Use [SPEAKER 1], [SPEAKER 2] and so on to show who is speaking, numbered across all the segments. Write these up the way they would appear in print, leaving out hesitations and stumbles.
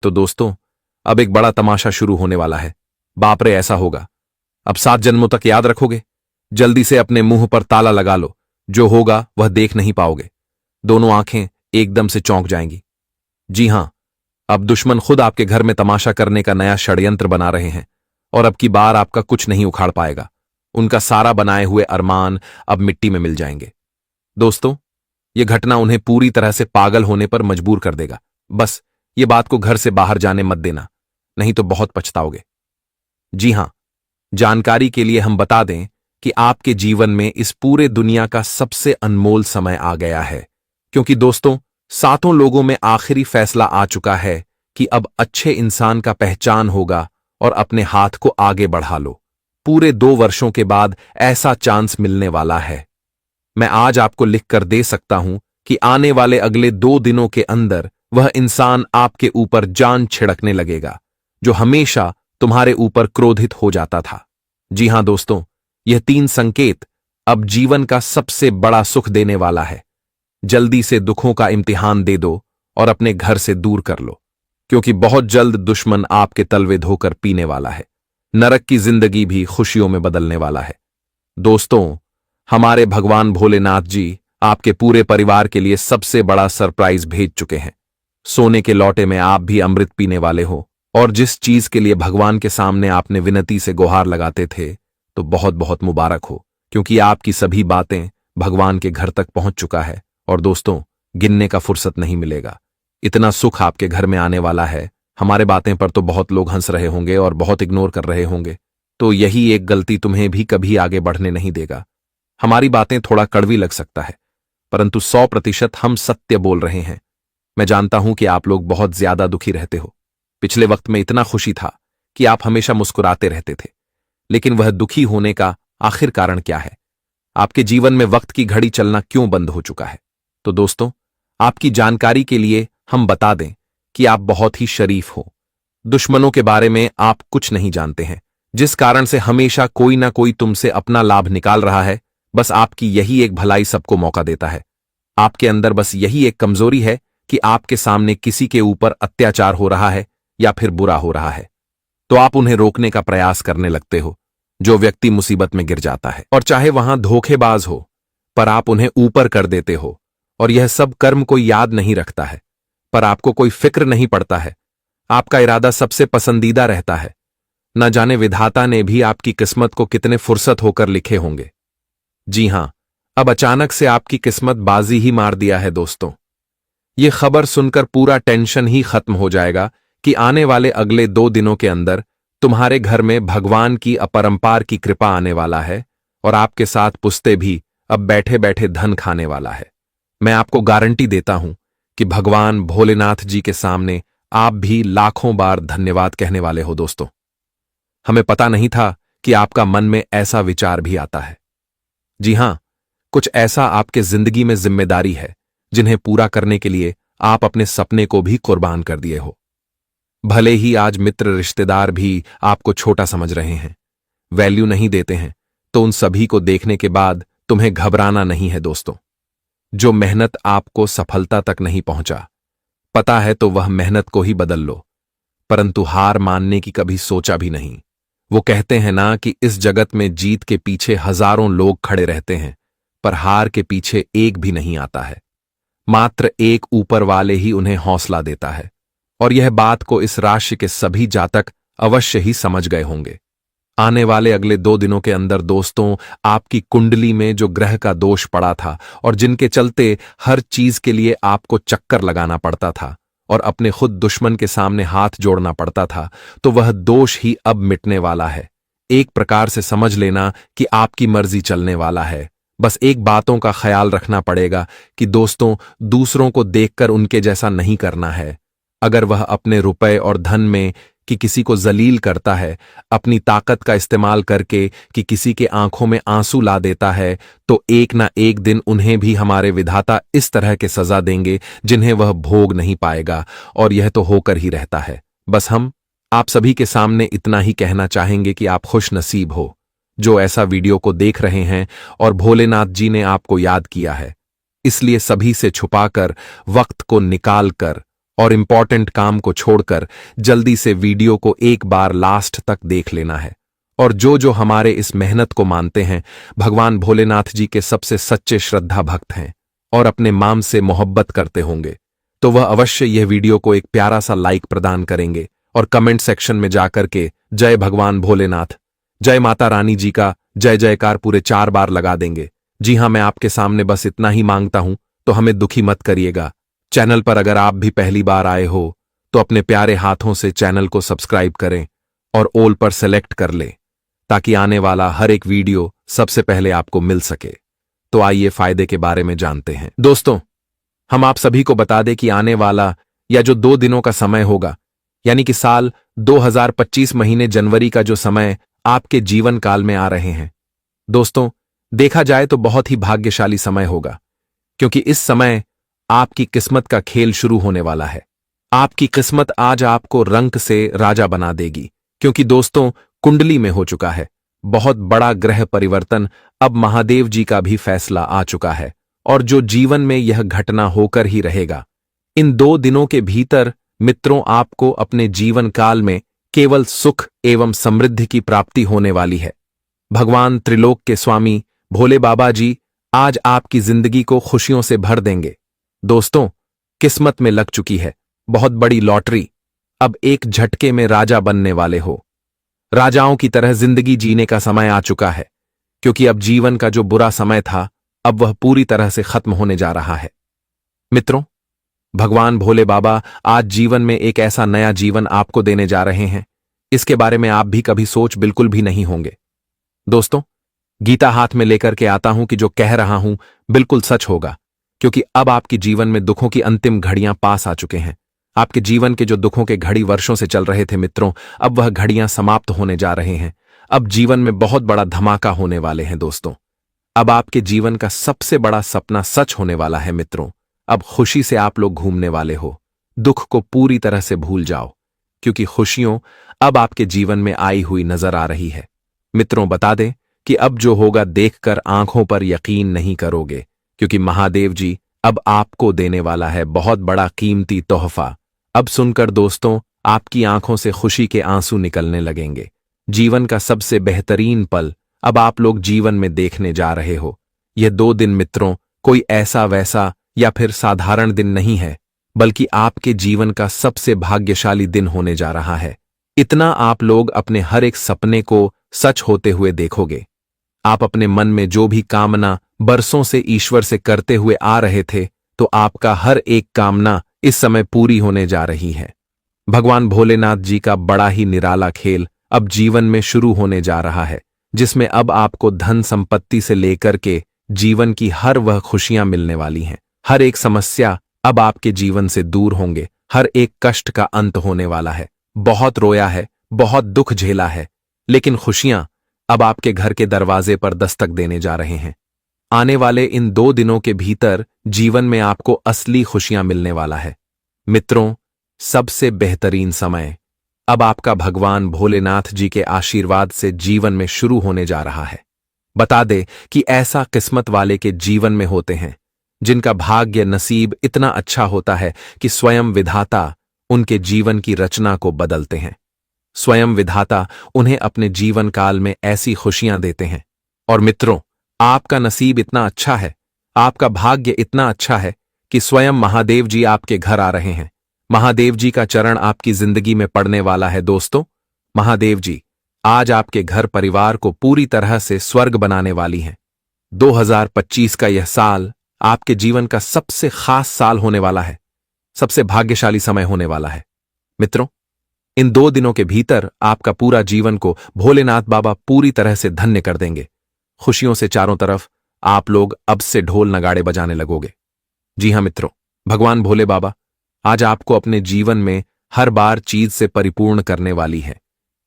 [SPEAKER 1] तो दोस्तों, अब एक बड़ा तमाशा शुरू होने वाला है। बाप रे, ऐसा होगा। अब 7 जन्मों तक याद रखोगे? जल्दी से अपने मुंह पर ताला लगा लो। जो होगा वह देख नहीं पाओगे। दोनों आंखें एकदम से चौंक जाएंगी। जी हां, अब दुश्मन खुद आपके घर में तमाशा करने का नया षड्यंत्र बना रहे हैं और अब की बार आपका कुछ नहीं उखाड़ पाएगा। उनका सारा बनाए हुए अरमान अब मिट्टी में मिल जाएंगे। दोस्तों, यह घटना उन्हें पूरी तरह से पागल होने पर मजबूर कर देगा। बस ये बात को घर से बाहर जाने मत देना, नहीं तो बहुत पछताओगे। जी हां, जानकारी के लिए हम बता दें कि आपके जीवन में इस पूरे दुनिया का सबसे अनमोल समय आ गया है, क्योंकि दोस्तों, 7 लोगों में आखिरी फैसला आ चुका है कि अब अच्छे इंसान का पहचान होगा और अपने हाथ को आगे बढ़ा लो। पूरे 2 वर्षों के बाद ऐसा चांस मिलने वाला है। मैं आज आपको लिख कर दे सकता हूं कि आने वाले अगले 2 दिनों के अंदर वह इंसान आपके ऊपर जान छिड़कने लगेगा जो हमेशा तुम्हारे ऊपर क्रोधित हो जाता था। जी हां दोस्तों, यह 3 संकेत अब जीवन का सबसे बड़ा सुख देने वाला है। जल्दी से दुखों का इम्तिहान दे दो और अपने घर से दूर कर लो, क्योंकि बहुत जल्द दुश्मन आपके तलवे धोकर पीने वाला है। नरक की जिंदगी भी खुशियों में बदलने वाला है। दोस्तों, हमारे भगवान भोलेनाथ जी आपके पूरे परिवार के लिए सबसे बड़ा सरप्राइज भेज चुके हैं। सोने के लौटे में आप भी अमृत पीने वाले हो, और जिस चीज के लिए भगवान के सामने आपने विनती से गुहार लगाते थे, तो बहुत बहुत मुबारक हो, क्योंकि आपकी सभी बातें भगवान के घर तक पहुंच चुका है। और दोस्तों, गिनने का फुर्सत नहीं मिलेगा। इतना सुख आपके घर में आने वाला है। हमारे बातें पर तो बहुत लोग हंस रहे होंगे और बहुत इग्नोर कर रहे होंगे, तो यही एक गलती तुम्हें भी कभी आगे बढ़ने नहीं देगा। हमारी बातें थोड़ा कड़वी लग सकता है, परंतु 100% हम सत्य बोल रहे हैं। मैं जानता हूं कि आप लोग बहुत ज्यादा दुखी रहते हो। पिछले वक्त में इतना खुशी था कि आप हमेशा मुस्कुराते रहते थे, लेकिन वह दुखी होने का आखिर कारण क्या है? आपके जीवन में वक्त की घड़ी चलना क्यों बंद हो चुका है? तो दोस्तों, आपकी जानकारी के लिए हम बता दें कि आप बहुत ही शरीफ हो। दुश्मनों के बारे में आप कुछ नहीं जानते हैं, जिस कारण से हमेशा कोई ना कोई तुमसे अपना लाभ निकाल रहा है। बस आपकी यही एक भलाई सबको मौका देता है। आपके अंदर बस यही एक कमजोरी है कि आपके सामने किसी के ऊपर अत्याचार हो रहा है या फिर बुरा हो रहा है, तो आप उन्हें रोकने का प्रयास करने लगते हो। जो व्यक्ति मुसीबत में गिर जाता है, और चाहे वहां धोखेबाज हो, पर आप उन्हें ऊपर कर देते हो। और यह सब कर्म कोई याद नहीं रखता है, पर आपको कोई फिक्र नहीं पड़ता है। आपका इरादा सबसे पसंदीदा रहता है। न जाने विधाता ने भी आपकी किस्मत को कितने फुर्सत होकर लिखे होंगे। जी हां, अब अचानक से आपकी किस्मत बाजी ही मार दिया है दोस्तों। यह खबर सुनकर पूरा टेंशन ही खत्म हो जाएगा कि आने वाले अगले 2 दिनों के अंदर तुम्हारे घर में भगवान की अपरंपार की कृपा आने वाला है, और आपके साथ पुश्ते भी अब बैठे बैठे धन खाने वाला है। मैं आपको गारंटी देता हूं कि भगवान भोलेनाथ जी के सामने आप भी लाखों बार धन्यवाद कहने वाले हो दोस्तों। हमें पता नहीं था कि आपका मन में ऐसा विचार भी आता है। जी हां, कुछ ऐसा आपके जिंदगी में जिम्मेदारी है जिन्हें पूरा करने के लिए आप अपने सपने को भी कुर्बान कर दिए हो। भले ही आज मित्र रिश्तेदार भी आपको छोटा समझ रहे हैं, वैल्यू नहीं देते हैं, तो उन सभी को देखने के बाद तुम्हें घबराना नहीं है दोस्तों। जो मेहनत आपको सफलता तक नहीं पहुंचा, पता है तो वह मेहनत को ही बदल लो, परंतु हार मानने की कभी सोचा भी नहीं। वो कहते हैं ना कि इस जगत में जीत के पीछे हजारों लोग खड़े रहते हैं, पर हार के पीछे एक भी नहीं आता है। मात्र एक ऊपर वाले ही उन्हें हौसला देता है, और यह बात को इस राशि के सभी जातक अवश्य ही समझ गए होंगे। आने वाले अगले 2 दिनों के अंदर दोस्तों, आपकी कुंडली में जो ग्रह का दोष पड़ा था और जिनके चलते हर चीज के लिए आपको चक्कर लगाना पड़ता था और अपने खुद दुश्मन के सामने हाथ जोड़ना पड़ता था, तो वह दोष ही अब मिटने वाला है। एक प्रकार से समझ लेना कि आपकी मर्जी चलने वाला है। बस एक बातों का ख्याल रखना पड़ेगा कि दोस्तों, दूसरों को देखकर उनके जैसा नहीं करना है। अगर वह अपने रुपए और धन में कि किसी को जलील करता है, अपनी ताकत का इस्तेमाल करके कि किसी के आंखों में आंसू ला देता है, तो एक ना एक दिन उन्हें भी हमारे विधाता इस तरह के सजा देंगे जिन्हें वह भोग नहीं पाएगा, और यह तो होकर ही रहता है। बस हम आप सभी के सामने इतना ही कहना चाहेंगे कि आप खुश नसीब हो जो ऐसा वीडियो को देख रहे हैं, और भोलेनाथ जी ने आपको याद किया है। इसलिए सभी से छुपाकर, वक्त को निकाल कर और इम्पॉर्टेंट काम को छोड़कर जल्दी से वीडियो को एक बार लास्ट तक देख लेना है। और जो हमारे इस मेहनत को मानते हैं, भगवान भोलेनाथ जी के सबसे सच्चे श्रद्धा भक्त हैं और अपने माम से मोहब्बत करते होंगे, तो वह अवश्य यह वीडियो को एक प्यारा सा लाइक प्रदान करेंगे और कमेंट सेक्शन में जाकर के जय भगवान भोलेनाथ, जय माता रानी जी का जय जयकार पूरे 4 बार लगा देंगे। जी हां, मैं आपके सामने बस इतना ही मांगता हूं, तो हमें दुखी मत करिएगा। चैनल पर अगर आप भी पहली बार आए हो तो अपने प्यारे हाथों से चैनल को सब्सक्राइब करें और ऑल पर सेलेक्ट कर लें, ताकि आने वाला हर एक वीडियो सबसे पहले आपको मिल सके। तो आइए फायदे के बारे में जानते हैं। दोस्तों, हम आप सभी को बता दें कि आने वाला या जो 2 दिनों का समय होगा, यानी कि साल 2025 महीने जनवरी का जो समय आपके जीवन काल में आ रहे हैं, दोस्तों देखा जाए तो बहुत ही भाग्यशाली समय होगा, क्योंकि इस समय आपकी किस्मत का खेल शुरू होने वाला है। आपकी किस्मत आज आपको रंक से राजा बना देगी, क्योंकि दोस्तों कुंडली में हो चुका है बहुत बड़ा ग्रह परिवर्तन। अब महादेव जी का भी फैसला आ चुका है और जो जीवन में यह घटना होकर ही रहेगा। इन 2 दिनों के भीतर मित्रों आपको अपने जीवन काल में केवल सुख एवं समृद्धि की प्राप्ति होने वाली है। भगवान त्रिलोक के स्वामी भोले बाबा जी आज आपकी जिंदगी को खुशियों से भर देंगे। दोस्तों, किस्मत में लग चुकी है बहुत बड़ी लॉटरी। अब एक झटके में राजा बनने वाले हो। राजाओं की तरह जिंदगी जीने का समय आ चुका है, क्योंकि अब जीवन का जो बुरा समय था अब वह पूरी तरह से खत्म होने जा रहा है। मित्रों, भगवान भोले बाबा आज जीवन में एक ऐसा नया जीवन आपको देने जा रहे हैं, इसके बारे में आप भी कभी सोच बिल्कुल भी नहीं होंगे। दोस्तों, गीता हाथ में लेकर के आता हूं कि जो कह रहा हूं बिल्कुल सच होगा, क्योंकि अब आपके जीवन में दुखों की अंतिम घड़ियां पास आ चुके हैं। आपके जीवन के जो दुखों के घड़ी वर्षों से चल रहे थे मित्रों, अब वह घड़ियां समाप्त होने जा रहे हैं। अब जीवन में बहुत बड़ा धमाका होने वाले हैं। दोस्तों, अब आपके जीवन का सबसे बड़ा सपना सच होने वाला है। मित्रों, अब खुशी से आप लोग घूमने वाले हो। दुख को पूरी तरह से भूल जाओ, क्योंकि खुशियों अब आपके जीवन में आई हुई नजर आ रही है। मित्रों, बता दें कि अब जो होगा देखकर आंखों पर यकीन नहीं करोगे, क्योंकि महादेव जी अब आपको देने वाला है बहुत बड़ा कीमती तोहफा। अब सुनकर दोस्तों आपकी आंखों से खुशी के आंसू निकलने लगेंगे। जीवन का सबसे बेहतरीन पल अब आप लोग जीवन में देखने जा रहे हो। यह 2 दिन मित्रों कोई ऐसा वैसा या फिर साधारण दिन नहीं है, बल्कि आपके जीवन का सबसे भाग्यशाली दिन होने जा रहा है। इतना आप लोग अपने हर एक सपने को सच होते हुए देखोगे। आप अपने मन में जो भी कामना बरसों से ईश्वर से करते हुए आ रहे थे, तो आपका हर एक कामना इस समय पूरी होने जा रही है। भगवान भोलेनाथ जी का बड़ा ही निराला खेल अब जीवन में शुरू होने जा रहा है, जिसमें अब आपको धन संपत्ति से लेकर के जीवन की हर वह खुशियां मिलने वाली हैं। हर एक समस्या अब आपके जीवन से दूर होंगे। हर एक कष्ट का अंत होने वाला है। बहुत रोया है, बहुत दुख झेला है, लेकिन खुशियां अब आपके घर के दरवाजे पर दस्तक देने जा रहे हैं। आने वाले इन 2 दिनों के भीतर जीवन में आपको असली खुशियां मिलने वाला है। मित्रों, सबसे बेहतरीन समय अब आपका भगवान भोलेनाथ जी के आशीर्वाद से जीवन में शुरू होने जा रहा है। बता दे कि ऐसा किस्मत वाले के जीवन में होते हैं जिनका भाग्य नसीब इतना अच्छा होता है कि स्वयं विधाता उनके जीवन की रचना को बदलते हैं। स्वयं विधाता उन्हें अपने जीवन काल में ऐसी खुशियां देते हैं। और मित्रों, आपका नसीब इतना अच्छा है, आपका भाग्य इतना अच्छा है कि स्वयं महादेव जी आपके घर आ रहे हैं। महादेव जी का चरण आपकी जिंदगी में पड़ने वाला है। दोस्तों, महादेव जी आज आपके घर परिवार को पूरी तरह से स्वर्ग बनाने वाली हैं। 2025 का यह साल आपके जीवन का सबसे खास साल होने वाला है, सबसे भाग्यशाली समय होने वाला है। मित्रों, इन 2 दिनों के भीतर आपका पूरा जीवन को भोलेनाथ बाबा पूरी तरह से धन्य कर देंगे। खुशियों से चारों तरफ आप लोग अब से ढोल नगाड़े बजाने लगोगे। जी हां मित्रों, भगवान भोले बाबा आज आपको अपने जीवन में हर बार चीज से परिपूर्ण करने वाली है।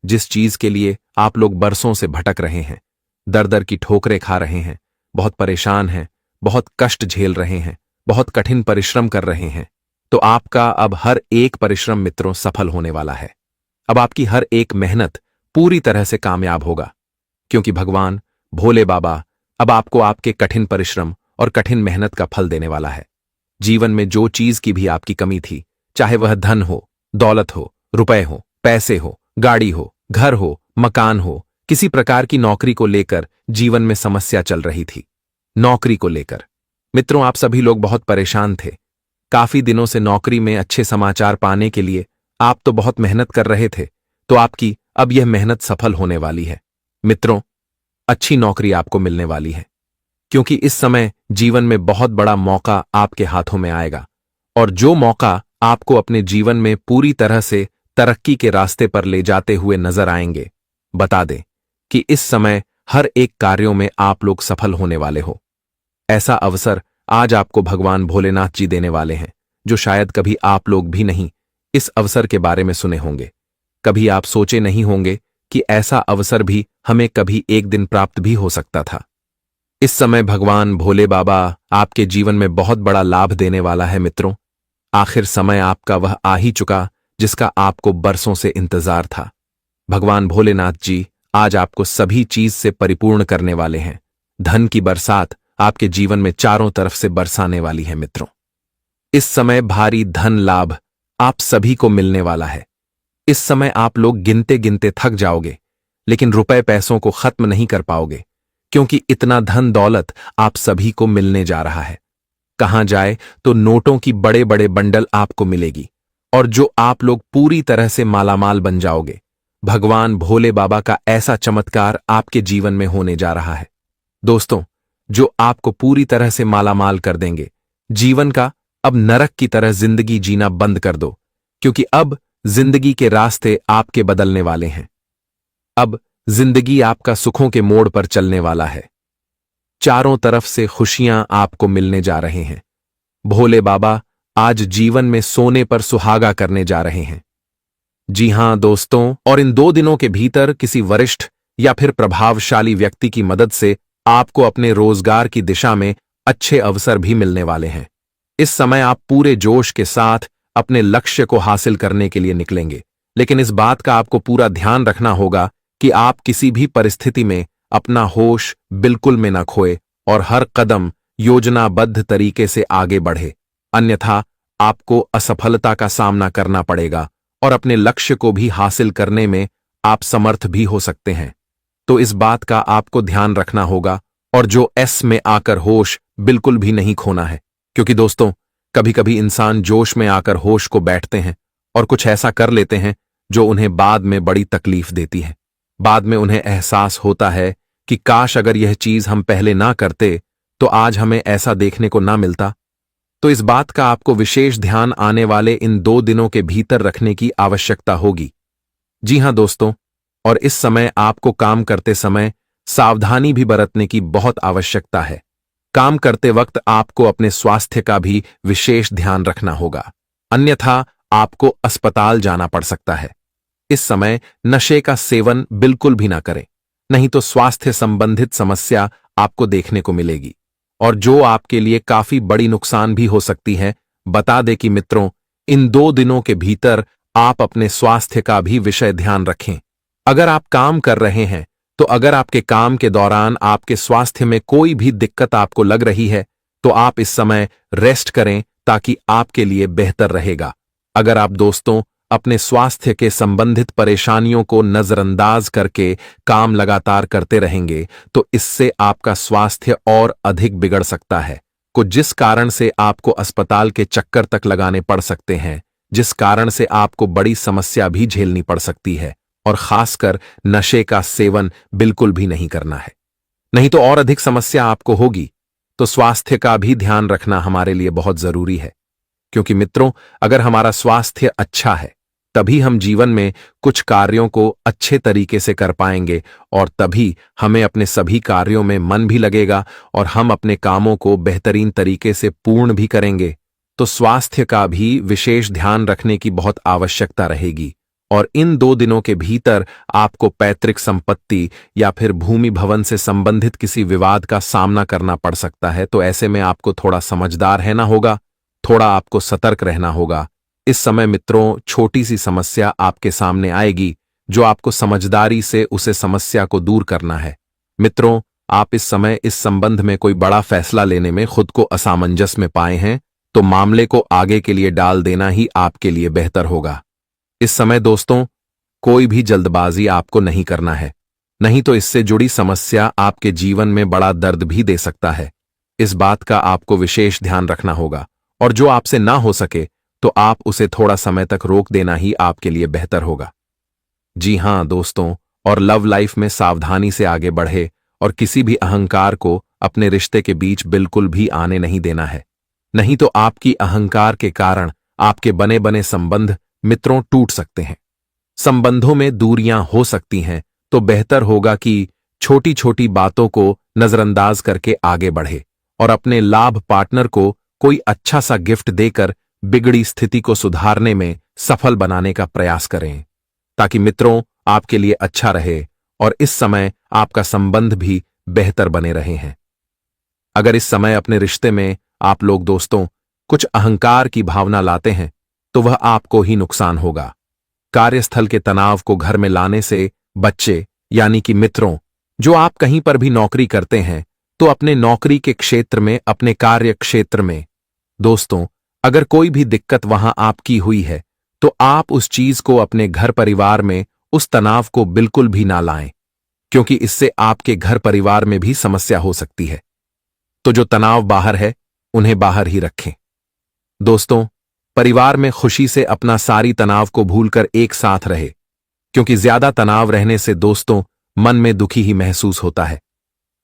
[SPEAKER 1] जिस चीज के लिए आप लोग बरसों से भटक रहे हैं, दर दर की ठोकरें खा रहे हैं, बहुत परेशान हैं, बहुत कष्ट झेल रहे हैं, बहुत कठिन परिश्रम कर रहे हैं, तो आपका अब हर एक परिश्रम मित्रों सफल होने वाला है। अब आपकी हर एक मेहनत पूरी तरह से कामयाब होगा, क्योंकि भगवान भोले बाबा अब आपको आपके कठिन परिश्रम और कठिन मेहनत का फल देने वाला है। जीवन में जो चीज की भी आपकी कमी थी, चाहे वह धन हो, दौलत हो, रुपए हो, पैसे हो, गाड़ी हो, घर हो, मकान हो, किसी प्रकार की नौकरी को लेकर जीवन में समस्या चल रही थी। नौकरी को लेकर मित्रों, आप सभी लोग बहुत परेशान थे। काफी दिनों से नौकरी में अच्छे समाचार पाने के लिए आप तो बहुत मेहनत कर रहे थे, तो आपकी अब यह मेहनत सफल होने वाली है। मित्रों, अच्छी नौकरी आपको मिलने वाली है, क्योंकि इस समय जीवन में बहुत बड़ा मौका आपके हाथों में आएगा, और जो मौका आपको अपने जीवन में पूरी तरह से तरक्की के रास्ते पर ले जाते हुए नजर आएंगे। बता दें कि इस समय हर एक कार्यों में आप लोग सफल होने वाले हो। ऐसा अवसर आज आपको भगवान भोलेनाथ जी देने वाले हैं, जो शायद कभी आप लोग भी नहीं इस अवसर के बारे में सुने होंगे। कभी आप सोचे नहीं होंगे कि ऐसा अवसर भी हमें कभी एक दिन प्राप्त भी हो सकता था। इस समय भगवान भोले बाबा आपके जीवन में बहुत बड़ा लाभ देने वाला है। मित्रों, आखिर समय आपका वह आ ही चुका जिसका आपको बरसों से इंतजार था। भगवान भोलेनाथ जी आज आपको सभी चीज से परिपूर्ण करने वाले हैं। धन की बरसात आपके जीवन में चारों तरफ से बरसाने वाली है। मित्रों, इस समय भारी धन लाभ आप सभी को मिलने वाला है। इस समय आप लोग गिनते गिनते थक जाओगे, लेकिन रुपए पैसों को खत्म नहीं कर पाओगे, क्योंकि इतना धन दौलत आप सभी को मिलने जा रहा है। कहां जाए तो नोटों की बड़े बड़े बंडल आपको मिलेगी, और जो आप लोग पूरी तरह से मालामाल बन जाओगे। भगवान भोले बाबा का ऐसा चमत्कार आपके जीवन में होने जा रहा है दोस्तों, जो आपको पूरी तरह से मालामाल कर देंगे। जीवन का अब नरक की तरह जिंदगी जीना बंद कर दो, क्योंकि अब जिंदगी के रास्ते आपके बदलने वाले हैं। अब जिंदगी आपका सुखों के मोड़ पर चलने वाला है। चारों तरफ से खुशियां आपको मिलने जा रहे हैं। भोले बाबा आज जीवन में सोने पर सुहागा करने जा रहे हैं। जी हां दोस्तों, और इन 2 दिनों के भीतर किसी वरिष्ठ या फिर प्रभावशाली व्यक्ति की मदद से आपको अपने रोजगार की दिशा में अच्छे अवसर भी मिलने वाले हैं। इस समय आप पूरे जोश के साथ अपने लक्ष्य को हासिल करने के लिए निकलेंगे, लेकिन इस बात का आपको पूरा ध्यान रखना होगा कि आप किसी भी परिस्थिति में अपना होश बिल्कुल में न खोए और हर कदम योजनाबद्ध तरीके से आगे बढ़े, अन्यथा आपको असफलता का सामना करना पड़ेगा और अपने लक्ष्य को भी हासिल करने में आप समर्थ भी हो सकते हैं। तो इस बात का आपको ध्यान रखना होगा, और जो एस में आकर होश बिल्कुल भी नहीं खोना है, क्योंकि दोस्तों कभी कभी इंसान जोश में आकर होश को बैठते हैं और कुछ ऐसा कर लेते हैं जो उन्हें बाद में बड़ी तकलीफ देती है। बाद में उन्हें एहसास होता है कि काश अगर यह चीज हम पहले ना करते तो आज हमें ऐसा देखने को ना मिलता। तो इस बात का आपको विशेष ध्यान आने वाले इन 2 दिनों के भीतर रखने की आवश्यकता होगी। जी हां दोस्तों, और इस समय आपको काम करते समय सावधानी भी बरतने की बहुत आवश्यकता है। काम करते वक्त आपको अपने स्वास्थ्य का भी विशेष ध्यान रखना होगा, अन्यथा आपको अस्पताल जाना पड़ सकता है। इस समय नशे का सेवन बिल्कुल भी ना करें, नहीं तो स्वास्थ्य संबंधित समस्या आपको देखने को मिलेगी, और जो आपके लिए काफी बड़ी नुकसान भी हो सकती है। बता दें कि मित्रों, इन 2 दिनों के भीतर आप अपने स्वास्थ्य का भी विषय ध्यान रखें। अगर आप काम कर रहे हैं, तो अगर आपके काम के दौरान आपके स्वास्थ्य में कोई भी दिक्कत आपको लग रही है, तो आप इस समय रेस्ट करें, ताकि आपके लिए बेहतर रहेगा। अगर आप दोस्तों अपने स्वास्थ्य के संबंधित परेशानियों को नजरअंदाज करके काम लगातार करते रहेंगे, तो इससे आपका स्वास्थ्य और अधिक बिगड़ सकता है, जिस कारण से आपको अस्पताल के चक्कर तक लगाने पड़ सकते हैं, जिस कारण से आपको बड़ी समस्या भी झेलनी पड़ सकती है। और खासकर नशे का सेवन बिल्कुल भी नहीं करना है, नहीं तो और अधिक समस्या आपको होगी। तो स्वास्थ्य का भी ध्यान रखना हमारे लिए बहुत जरूरी है, क्योंकि मित्रों अगर हमारा स्वास्थ्य अच्छा है, तभी हम जीवन में कुछ कार्यों को अच्छे तरीके से कर पाएंगे, और तभी हमें अपने सभी कार्यों में मन भी लगेगा और हम अपने कामों को बेहतरीन तरीके से पूर्ण भी करेंगे। तो स्वास्थ्य का भी विशेष ध्यान रखने की बहुत आवश्यकता रहेगी। और इन 2 दिनों के भीतर आपको पैतृक संपत्ति या फिर भूमि भवन से संबंधित किसी विवाद का सामना करना पड़ सकता है। तो ऐसे में आपको थोड़ा समझदार रहना होगा, थोड़ा आपको सतर्क रहना होगा। इस समय मित्रों छोटी सी समस्या आपके सामने आएगी, जो आपको समझदारी से उसे समस्या को दूर करना है। मित्रों आप इस समय इस संबंध में कोई बड़ा फैसला लेने में खुद को असमंजस में पाए हैं, तो मामले को आगे के लिए डाल देना ही आपके लिए बेहतर होगा। इस समय दोस्तों, कोई भी जल्दबाजी आपको नहीं करना है, नहीं तो इससे जुड़ी समस्या आपके जीवन में बड़ा दर्द भी दे सकता है। इस बात का आपको विशेष ध्यान रखना होगा, और जो आपसे ना हो सके तो आप उसे थोड़ा समय तक रोक देना ही आपके लिए बेहतर होगा। जी हां दोस्तों, और लव लाइफ में सावधानी से आगे बढ़े और किसी भी अहंकार को अपने रिश्ते के बीच बिल्कुल भी आने नहीं देना है, नहीं तो आपकी अहंकार के कारण आपके बने बने संबंध मित्रों टूट सकते हैं, संबंधों में दूरियां हो सकती हैं। तो बेहतर होगा कि छोटी छोटी बातों को नजरअंदाज करके आगे बढ़े और अपने लाभ पार्टनर को कोई अच्छा सा गिफ्ट देकर बिगड़ी स्थिति को सुधारने में सफल बनाने का प्रयास करें, ताकि मित्रों आपके लिए अच्छा रहे और इस समय आपका संबंध भी बेहतर बने रहे हैं। अगर इस समय अपने रिश्ते में आप लोग दोस्तों कुछ अहंकार की भावना लाते हैं तो वह आपको ही नुकसान होगा। कार्यस्थल के तनाव को घर में लाने से बच्चे, यानी कि मित्रों, जो आप कहीं पर भी नौकरी करते हैं तो अपने नौकरी के क्षेत्र में, अपने कार्य क्षेत्र में दोस्तों, अगर कोई भी दिक्कत वहां आपकी हुई है तो आप उस चीज को अपने घर परिवार में, उस तनाव को बिल्कुल भी ना लाएं, क्योंकि इससे आपके घर परिवार में भी समस्या हो सकती है। तो जो तनाव बाहर है उन्हें बाहर ही रखें। दोस्तों, परिवार में खुशी से अपना सारी तनाव को भूलकर एक साथ रहे, क्योंकि ज्यादा तनाव रहने से दोस्तों मन में दुखी ही महसूस होता है।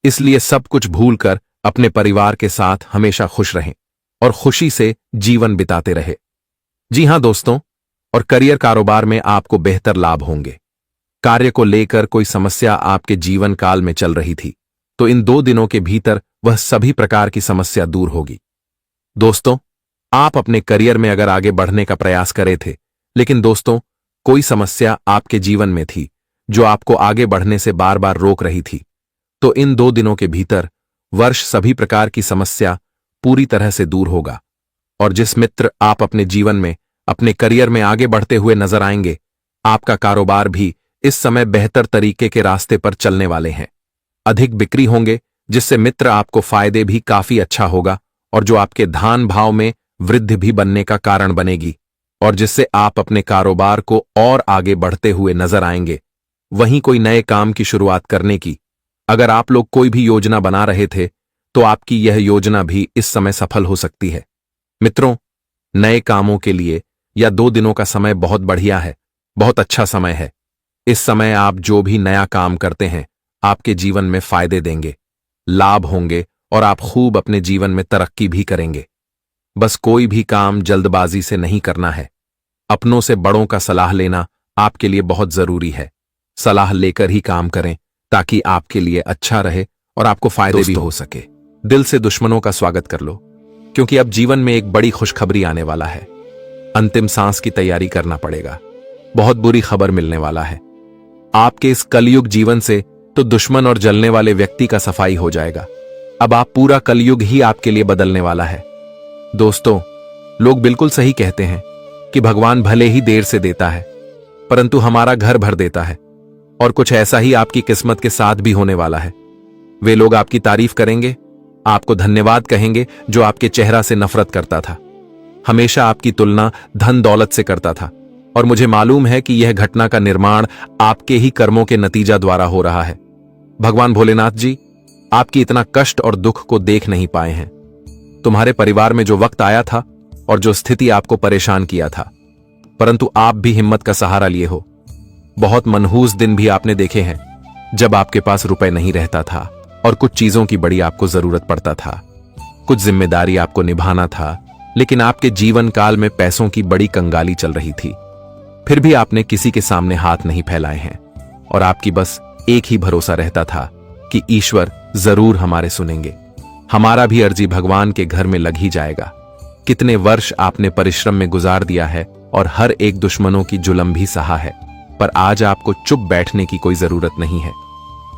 [SPEAKER 1] इसलिए सब कुछ भूलकर अपने परिवार के साथ हमेशा खुश रहें और खुशी से जीवन बिताते रहे। जी हां दोस्तों, और करियर कारोबार में आपको बेहतर लाभ होंगे। कार्य को लेकर कोई समस्या आपके जीवन काल में चल रही थी तो इन 2 दिनों के भीतर वह सभी प्रकार की समस्या दूर होगी। दोस्तों, आप अपने करियर में अगर आगे बढ़ने का प्रयास करे थे, लेकिन दोस्तों कोई समस्या आपके जीवन में थी जो आपको आगे बढ़ने से बार बार रोक रही थी, तो इन 2 दिनों के भीतर वर्ष सभी प्रकार की समस्या पूरी तरह से दूर होगा। और जिस मित्र आप अपने जीवन में, अपने करियर में आगे बढ़ते हुए नजर आएंगे, आपका कारोबार भी इस समय बेहतर तरीके के रास्ते पर चलने वाले हैं। अधिक बिक्री होंगे, जिससे मित्र आपको फायदे भी काफी अच्छा होगा, और जो आपके धान भाव में वृद्धि भी बनने का कारण बनेगी, और जिससे आप अपने कारोबार को और आगे बढ़ते हुए नजर आएंगे। वहीं कोई नए काम की शुरुआत करने की अगर आप लोग कोई भी योजना बना रहे थे तो आपकी यह योजना भी इस समय सफल हो सकती है। मित्रों, नए कामों के लिए या 2 दिनों का समय बहुत बढ़िया है, बहुत अच्छा समय है। इस समय आप जो भी नया काम करते हैं आपके जीवन में फायदे देंगे, लाभ होंगे और आप खूब अपने जीवन में तरक्की भी करेंगे। बस कोई भी काम जल्दबाजी से नहीं करना है। अपनों से बड़ों का सलाह लेना आपके लिए बहुत जरूरी है। सलाह लेकर ही काम करें ताकि आपके लिए अच्छा रहे और आपको फायदे भी हो सके। दिल से दुश्मनों का स्वागत कर लो, क्योंकि अब जीवन में एक बड़ी खुशखबरी आने वाला है। अंतिम सांस की तैयारी करना पड़ेगा। बहुत बुरी खबर मिलने वाला है। आपके इस कलयुग जीवन से तो दुश्मन और जलने वाले व्यक्ति का सफाई हो जाएगा। अब आप पूरा कलयुग ही आपके लिए बदलने वाला है। दोस्तों, लोग बिल्कुल सही कहते हैं कि भगवान भले ही देर से देता है, परंतु हमारा घर भर देता है, और कुछ ऐसा ही आपकी किस्मत के साथ भी होने वाला है। वे लोग आपकी तारीफ करेंगे, आपको धन्यवाद कहेंगे जो आपके चेहरा से नफरत करता था, हमेशा आपकी तुलना धन दौलत से करता था, और मुझे मालूम है कि यह घटना का निर्माण आपके ही कर्मों के नतीजा द्वारा हो रहा है। भगवान भोलेनाथ जी आपकी इतना कष्ट और दुख को देख नहीं पाए हैं। तुम्हारे परिवार में जो वक्त आया था और जो स्थिति आपको परेशान किया था, परंतु आप भी हिम्मत का सहारा लिए हो। बहुत मनहूस दिन भी आपने देखे हैं, जब आपके पास रुपए नहीं रहता था और कुछ चीजों की बड़ी आपको जरूरत पड़ता था, कुछ जिम्मेदारी आपको निभाना था, लेकिन आपके जीवन काल में पैसों की बड़ी कंगाली चल रही थी। फिर भी आपने किसी के सामने हाथ नहीं फैलाए हैं, और आपकी बस एक ही भरोसा रहता था कि ईश्वर जरूर हमारे सुनेंगे, हमारा भी अर्जी भगवान के घर में लग ही जाएगा। कितने वर्ष आपने परिश्रम में गुजार दिया है और हर एक दुश्मनों की जुल्म भी सहा है, पर आज आपको चुप बैठने की कोई जरूरत नहीं है।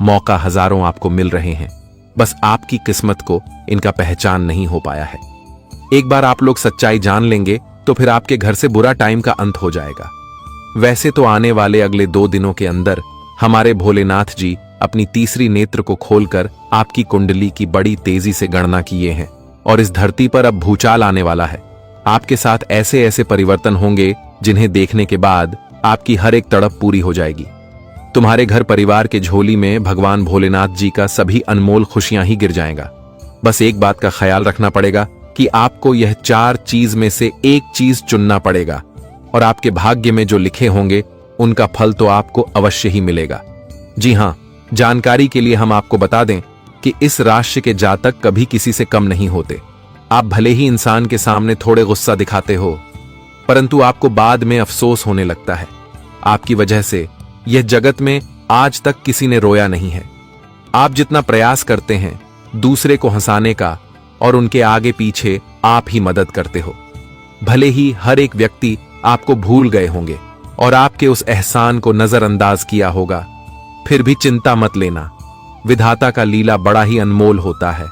[SPEAKER 1] मौका हजारों आपको मिल रहे हैं, बस आपकी किस्मत को इनका पहचान नहीं हो पाया है। एक बार आप लोग सच्चाई जान लेंगे तो फिर आपके घर से बुरा टाइम का अंत हो जाएगा। वैसे तो आने वाले अगले 2 दिनों के अंदर हमारे भोलेनाथ जी अपनी तीसरी नेत्र को खोलकर आपकी कुंडली की बड़ी तेजी से गणना किए हैं, और इस धरती पर अब भूचाल आने वाला है। आपके साथ ऐसे ऐसे परिवर्तन होंगे जिन्हें देखने के बाद आपकी हर एक तड़प पूरी हो जाएगी। तुम्हारे घर परिवार के झोली में भगवान भोलेनाथ जी का सभी अनमोल खुशियां ही गिर जाएगा। बस एक बात का ख्याल रखना पड़ेगा कि आपको यह 4 चीज में से एक चीज चुनना पड़ेगा, और आपके भाग्य में जो लिखे होंगे उनका फल तो आपको अवश्य ही मिलेगा। जी हां, जानकारी के लिए हम आपको बता दें कि इस राशि के जातक कभी किसी से कम नहीं होते। आप भले ही इंसान के सामने थोड़े गुस्सा दिखाते हो, परंतु आपको बाद में अफसोस होने लगता है। आपकी वजह से यह जगत में आज तक किसी ने रोया नहीं है। आप जितना प्रयास करते हैं दूसरे को हंसाने का, और उनके आगे पीछे आप ही मदद करते हो। भले ही हर एक व्यक्ति आपको भूल गए होंगे और आपके उस एहसान को नजरअंदाज किया होगा, फिर भी चिंता मत लेना। विधाता का लीला बड़ा ही अनमोल होता है।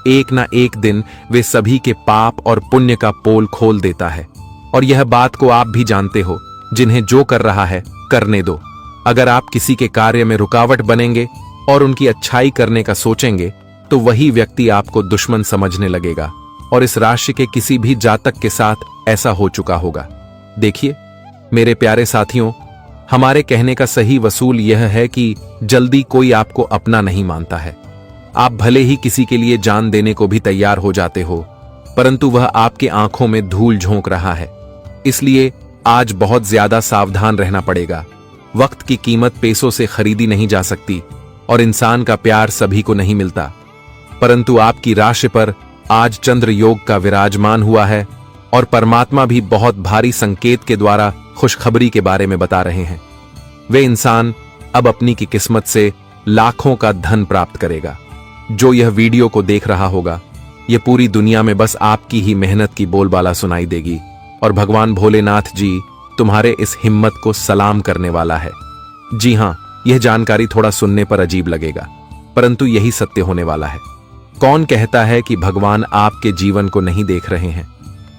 [SPEAKER 1] एक ना एक दिन वे सभी के पाप और पुण्य का पोल खोल देता है, और यह बात को आप भी जानते हो। जिन्हें जो कर रहा है करने दो। अगर आप किसी के कार्य में रुकावट बनेंगे और उनकी अच्छाई करने का सोचेंगे तो वही व्यक्ति आपको दुश्मन समझने लगेगा, और इस राशि के किसी भी जातक के साथ ऐसा हो चुका होगा। देखिए मेरे प्यारे साथियों, हमारे कहने का सही वसूल यह है कि जल्दी कोई आपको अपना नहीं मानता है। आप भले ही किसी के लिए जान देने को भी तैयार हो जाते हो, परंतु वह आपके आंखों में धूल झोंक रहा है। इसलिए आज बहुत ज्यादा सावधान रहना पड़ेगा। वक्त की कीमत पैसों से खरीदी नहीं जा सकती, और इंसान का प्यार सभी को नहीं मिलता। परंतु आपकी राशि पर आज चंद्र योग का विराजमान हुआ है, और परमात्मा भी बहुत भारी संकेत के द्वारा खुशखबरी के बारे में बता रहे हैं। वे इंसान अब अपनी की किस्मत से लाखों का धन प्राप्त करेगा। जो यह वीडियो को देख रहा होगा, यह पूरी दुनिया में बस आपकी ही मेहनत की बोलबाला सुनाई देगी, और भगवान भोलेनाथ जी तुम्हारे इस हिम्मत को सलाम करने वाला है। जी हां, यह जानकारी थोड़ा सुनने पर अजीब लगेगा, परंतु यही सत्य होने वाला है। कौन कहता है कि भगवान आपके जीवन को नहीं देख रहे हैं,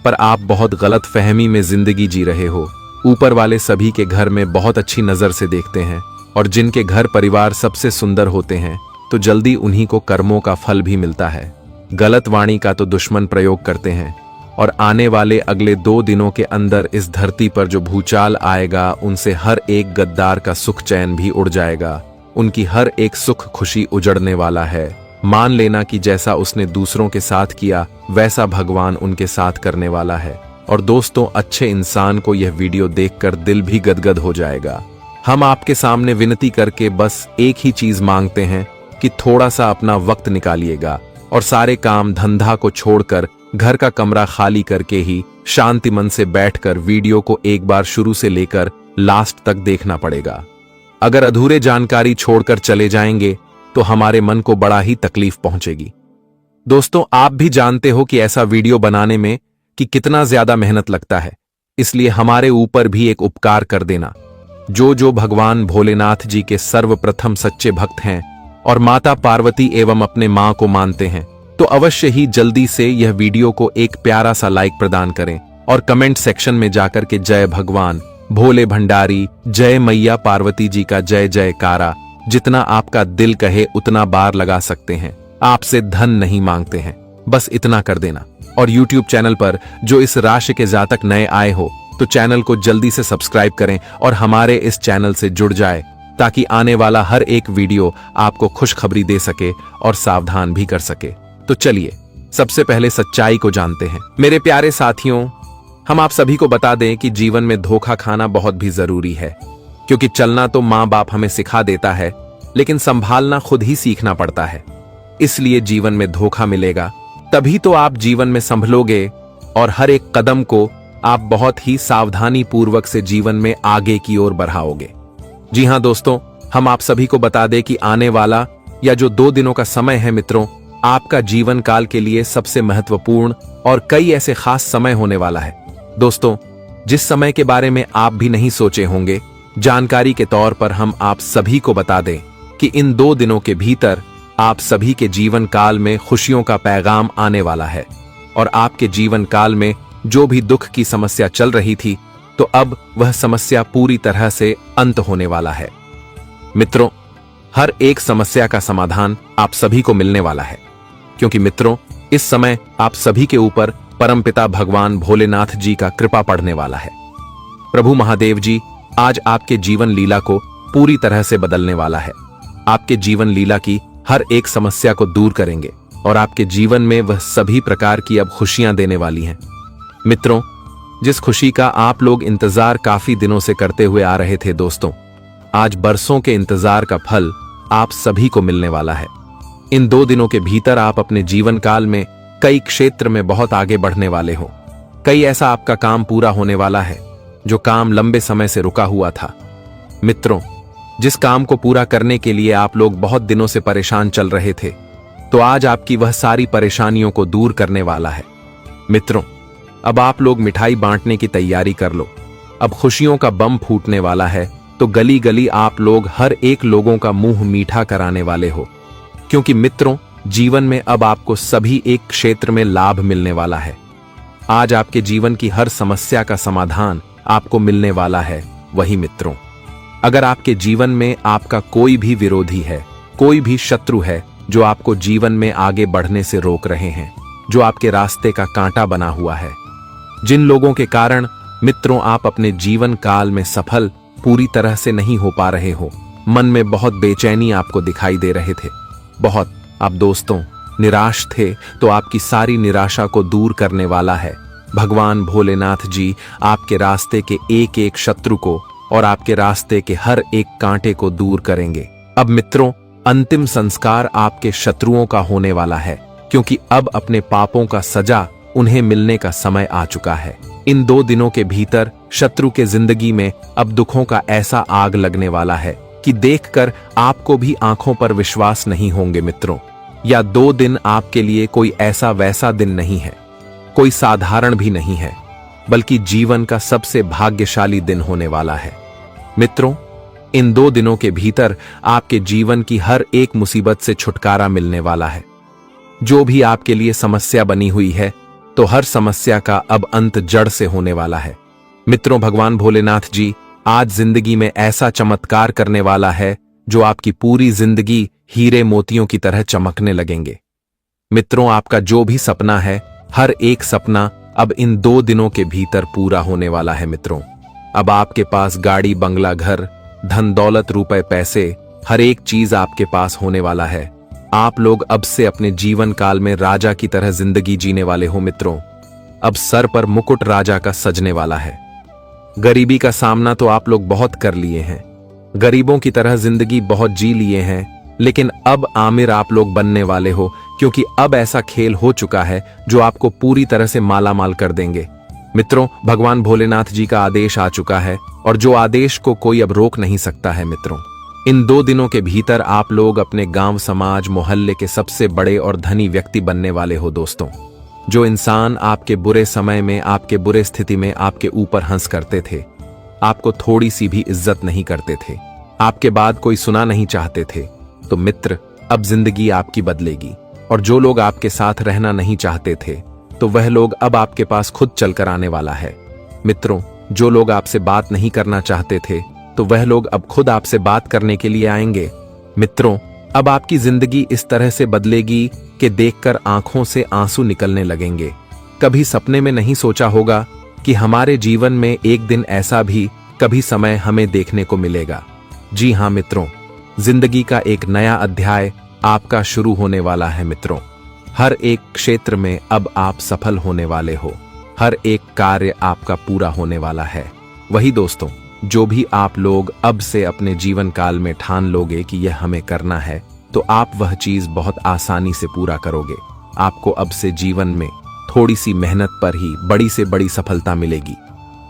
[SPEAKER 1] पर आप बहुत गलत फहमी में जिंदगी जी रहे हो। ऊपर वाले सभी के घर में बहुत अच्छी नजर से देखते हैं, और जिनके घर परिवार सबसे सुंदर होते हैं तो जल्दी उन्हीं को कर्मों का फल भी मिलता है। गलत वाणी का तो दुश्मन प्रयोग करते हैं, और आने वाले अगले 2 दिनों के अंदर इस धरती पर जो भूचाल आएगा उनसे हर एक गद्दार का सुख चैन भी उड़ जाएगा। उनकी हर एक सुख खुशी उजड़ने वाला है। मान लेना कि जैसा उसने दूसरों के साथ किया वैसा भगवान उनके साथ करने वाला है। और दोस्तों, अच्छे इंसान को यह वीडियो देखकर दिल भी गदगद हो जाएगा। हम आपके सामने विनती करके बस एक ही चीज मांगते हैं कि थोड़ा सा अपना वक्त निकालिएगा, और सारे काम धंधा को छोड़कर घर का कमरा खाली करके ही शांति मन से बैठकर वीडियो को एक बार शुरू से लेकर लास्ट तक देखना पड़ेगा। अगर अधूरे जानकारी छोड़कर चले जाएंगे तो हमारे मन को बड़ा ही तकलीफ पहुंचेगी। दोस्तों, आप भी जानते हो कि ऐसा वीडियो बनाने में कि कितना ज्यादा मेहनत लगता है, इसलिए हमारे ऊपर भी एक उपकार कर देना। जो भगवान भोलेनाथ जी के सर्वप्रथम सच्चे भक्त हैं और माता पार्वती एवं अपने मां को मानते हैं, तो अवश्य ही जल्दी से यह वीडियो को एक प्यारा सा लाइक प्रदान करें, और कमेंट सेक्शन में जाकर के जय भगवान भोले भंडारी, जय मैया पार्वती जी का जय जयकारा जितना आपका दिल कहे उतना बार लगा सकते हैं। आपसे धन नहीं मांगते हैं, बस इतना कर देना। और YouTube चैनल पर जो इस राशि के जातक नए आए हो तो चैनल को जल्दी से सब्सक्राइब करें और हमारे इस चैनल से जुड़ जाए, ताकि आने वाला हर एक वीडियो आपको खुशखबरी दे सके और सावधान भी कर सके। तो चलिए सबसे पहले सच्चाई को जानते हैं। मेरे प्यारे साथियों, हम आप सभी को बता दें कि जीवन में धोखा खाना बहुत भी जरूरी है, क्योंकि चलना तो माँ बाप हमें सिखा देता है, लेकिन संभालना खुद ही सीखना पड़ता है। इसलिए जीवन में धोखा मिलेगा तभी तो आप जीवन में संभलोगे, और हर एक कदम को आप बहुत ही सावधानी पूर्वक से जीवन में आगे की ओर बढ़ाओगे। जी हां दोस्तों, हम आप सभी को बता दें कि आने वाला या जो 2 दिनों का समय है मित्रों, आपका जीवन काल के लिए सबसे महत्वपूर्ण और कई ऐसे खास समय होने वाला है। दोस्तों, जिस समय के बारे में आप भी नहीं सोचे होंगे, जानकारी के तौर पर हम आप सभी को बता दें कि इन 2 दिनों के भीतर आप सभी के जीवन काल में खुशियों का पैगाम आने वाला है, और आपके जीवन काल में जो भी दुख की समस्या चल रही थी, तो अब वह समस्या पूरी तरह से अंत होने वाला है। मित्रों, हर एक समस्या का समाधान आप सभी को मिलने वाला है, क्योंकि मित्रों, इस समय आप सभी के ऊपर परमपिता भगवान भोलेनाथ जी का कृपा पड़ने वाला है। प्रभु महादेव जी आज आपके जीवन लीला को पूरी तरह से बदलने वाला है। आपके जीवन लीला की हर एक समस्या को दूर करेंगे और आपके जीवन में वह सभी प्रकार की अब खुशियां देने वाली हैं। मित्रों, जिस खुशी का आप लोग इंतजार काफी दिनों से करते हुए आ रहे थे दोस्तों, आज बरसों के इंतजार का फल आप सभी को मिलने वाला है। इन 2 दिनों के भीतर आप अपने जीवन काल में कई क्षेत्र में बहुत आगे बढ़ने वाले हो। कई ऐसा आपका काम पूरा होने वाला है जो काम लंबे समय से रुका हुआ था। मित्रों, जिस काम को पूरा करने के लिए आप लोग बहुत दिनों से परेशान चल रहे थे, तो आज आपकी वह सारी परेशानियों को दूर करने वाला है। मित्रों, अब आप लोग मिठाई बांटने की तैयारी कर लो। अब खुशियों का बम फूटने वाला है, तो गली गली आप लोग हर एक लोगों का मुंह मीठा कराने वाले हो। क्योंकि मित्रों, जीवन में अब आपको सभी एक क्षेत्र में लाभ मिलने वाला है। आज आपके जीवन की हर समस्या का समाधान आपको मिलने वाला है। वही मित्रों, अगर आपके जीवन में आपका कोई भी विरोधी है, कोई भी शत्रु है जो आपको जीवन में आगे बढ़ने से रोक रहे हैं, जो आपके रास्ते का कांटा बना हुआ है, जिन लोगों के कारण मित्रों आप अपने जीवन काल में सफल पूरी तरह से नहीं हो पा रहे हो, मन में बहुत बेचैनी आपको दिखाई दे रहे थे, बहुत आप दोस्तों निराश थे, तो आपकी सारी निराशा को दूर करने वाला है भगवान भोलेनाथ जी। आपके रास्ते के एक एक शत्रु को और आपके रास्ते के हर एक कांटे को दूर करेंगे। अब मित्रों, अंतिम संस्कार आपके शत्रुओं का होने वाला है, क्योंकि अब अपने पापों का सजा उन्हें मिलने का समय आ चुका है। इन 2 दिनों के भीतर शत्रु के जिंदगी में अब दुखों का ऐसा आग लगने वाला है कि देखकर आपको भी आंखों पर विश्वास नहीं होंगे मित्रों। या 2 दिन आपके लिए कोई ऐसा वैसा दिन नहीं है, कोई साधारण भी नहीं है, बल्कि जीवन का सबसे भाग्यशाली दिन होने वाला है। मित्रों, इन 2 दिनों के भीतर आपके जीवन की हर एक मुसीबत से छुटकारा मिलने वाला है। जो भी आपके लिए समस्या बनी हुई है, तो हर समस्या का अब अंत जड़ से होने वाला है। मित्रों, भगवान भोलेनाथ जी आज जिंदगी में ऐसा चमत्कार करने वाला है जो आपकी पूरी जिंदगी हीरे मोतियों की तरह चमकने लगेंगे। मित्रों, आपका जो भी सपना है, हर एक सपना अब इन 2 दिनों के भीतर पूरा होने वाला है। मित्रों, अब आपके पास गाड़ी, बंगला, घर, धन दौलत, रुपए, पैसे, हर एक चीज आपके पास होने वाला है। आप लोग अब से अपने जीवन काल में राजा की तरह जिंदगी जीने वाले हो। मित्रों, अब सर पर मुकुट राजा का सजने वाला है। गरीबी का सामना तो आप लोग बहुत कर लिए हैं, गरीबों की तरह जिंदगी बहुत जी लिए हैं, लेकिन अब आमिर आप लोग बनने वाले हो, क्योंकि अब ऐसा खेल हो चुका है जो आपको पूरी तरह से माला माल कर देंगे। मित्रों, भगवान भोलेनाथ जी का आदेश आ चुका है और जो आदेश को कोई अब रोक नहीं सकता है। मित्रों, इन 2 दिनों के भीतर आप लोग अपने गांव, समाज, मोहल्ले के सबसे बड़े और धनी व्यक्ति बनने वाले हो। दोस्तों, जो इंसान आपके बुरे समय में, आपके बुरे स्थिति में आपके ऊपर हंस करते थे, आपको थोड़ी सी भी इज्जत नहीं करते थे, आपके बाद कोई सुना नहीं चाहते थे, तो मित्र अब जिंदगी आपकी बदलेगी। और जो लोग आपके साथ रहना नहीं चाहते थे, तो वह लोग अब आपके पास खुद चलकर आने वाला है। मित्रों, जो लोग आपसे बात नहीं करना चाहते थे, तो वह लोग अब खुद आपसे बात करने के लिए आएंगे। मित्रों, अब आपकी जिंदगी इस तरह से बदलेगी कि देखकर आंखों से आंसू निकलने लगेंगे। कभी सपने में नहीं सोचा होगा कि हमारे जीवन में एक दिन ऐसा भी कभी समय हमें देखने को मिलेगा। जी हां मित्रों, जिंदगी का एक नया अध्याय आपका शुरू होने वाला है। मित्रों, हर एक क्षेत्र में अब आप सफल होने वाले हो, हर एक कार्य आपका पूरा होने वाला है। वही दोस्तों, जो भी आप लोग अब से अपने जीवन काल में ठान लोगे कि यह हमें करना है, तो आप वह चीज बहुत आसानी से पूरा करोगे। आपको अब से जीवन में थोड़ी सी मेहनत पर ही बड़ी से बड़ी सफलता मिलेगी।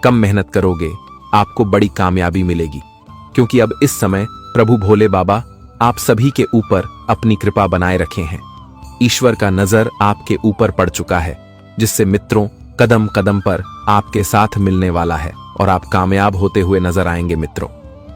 [SPEAKER 1] कम मेहनत करोगे, आपको बड़ी कामयाबी मिलेगी, क्योंकि अब इस समय प्रभु भोले बाबा आप सभी के ऊपर अपनी कृपा बनाए रखे हैं। ईश्वर का नजर आपके ऊपर पड़ चुका है, जिससे मित्रों कदम कदम पर आपके साथ मिलने वाला है और आप कामयाब होते हुए नजर आएंगे। मित्रों,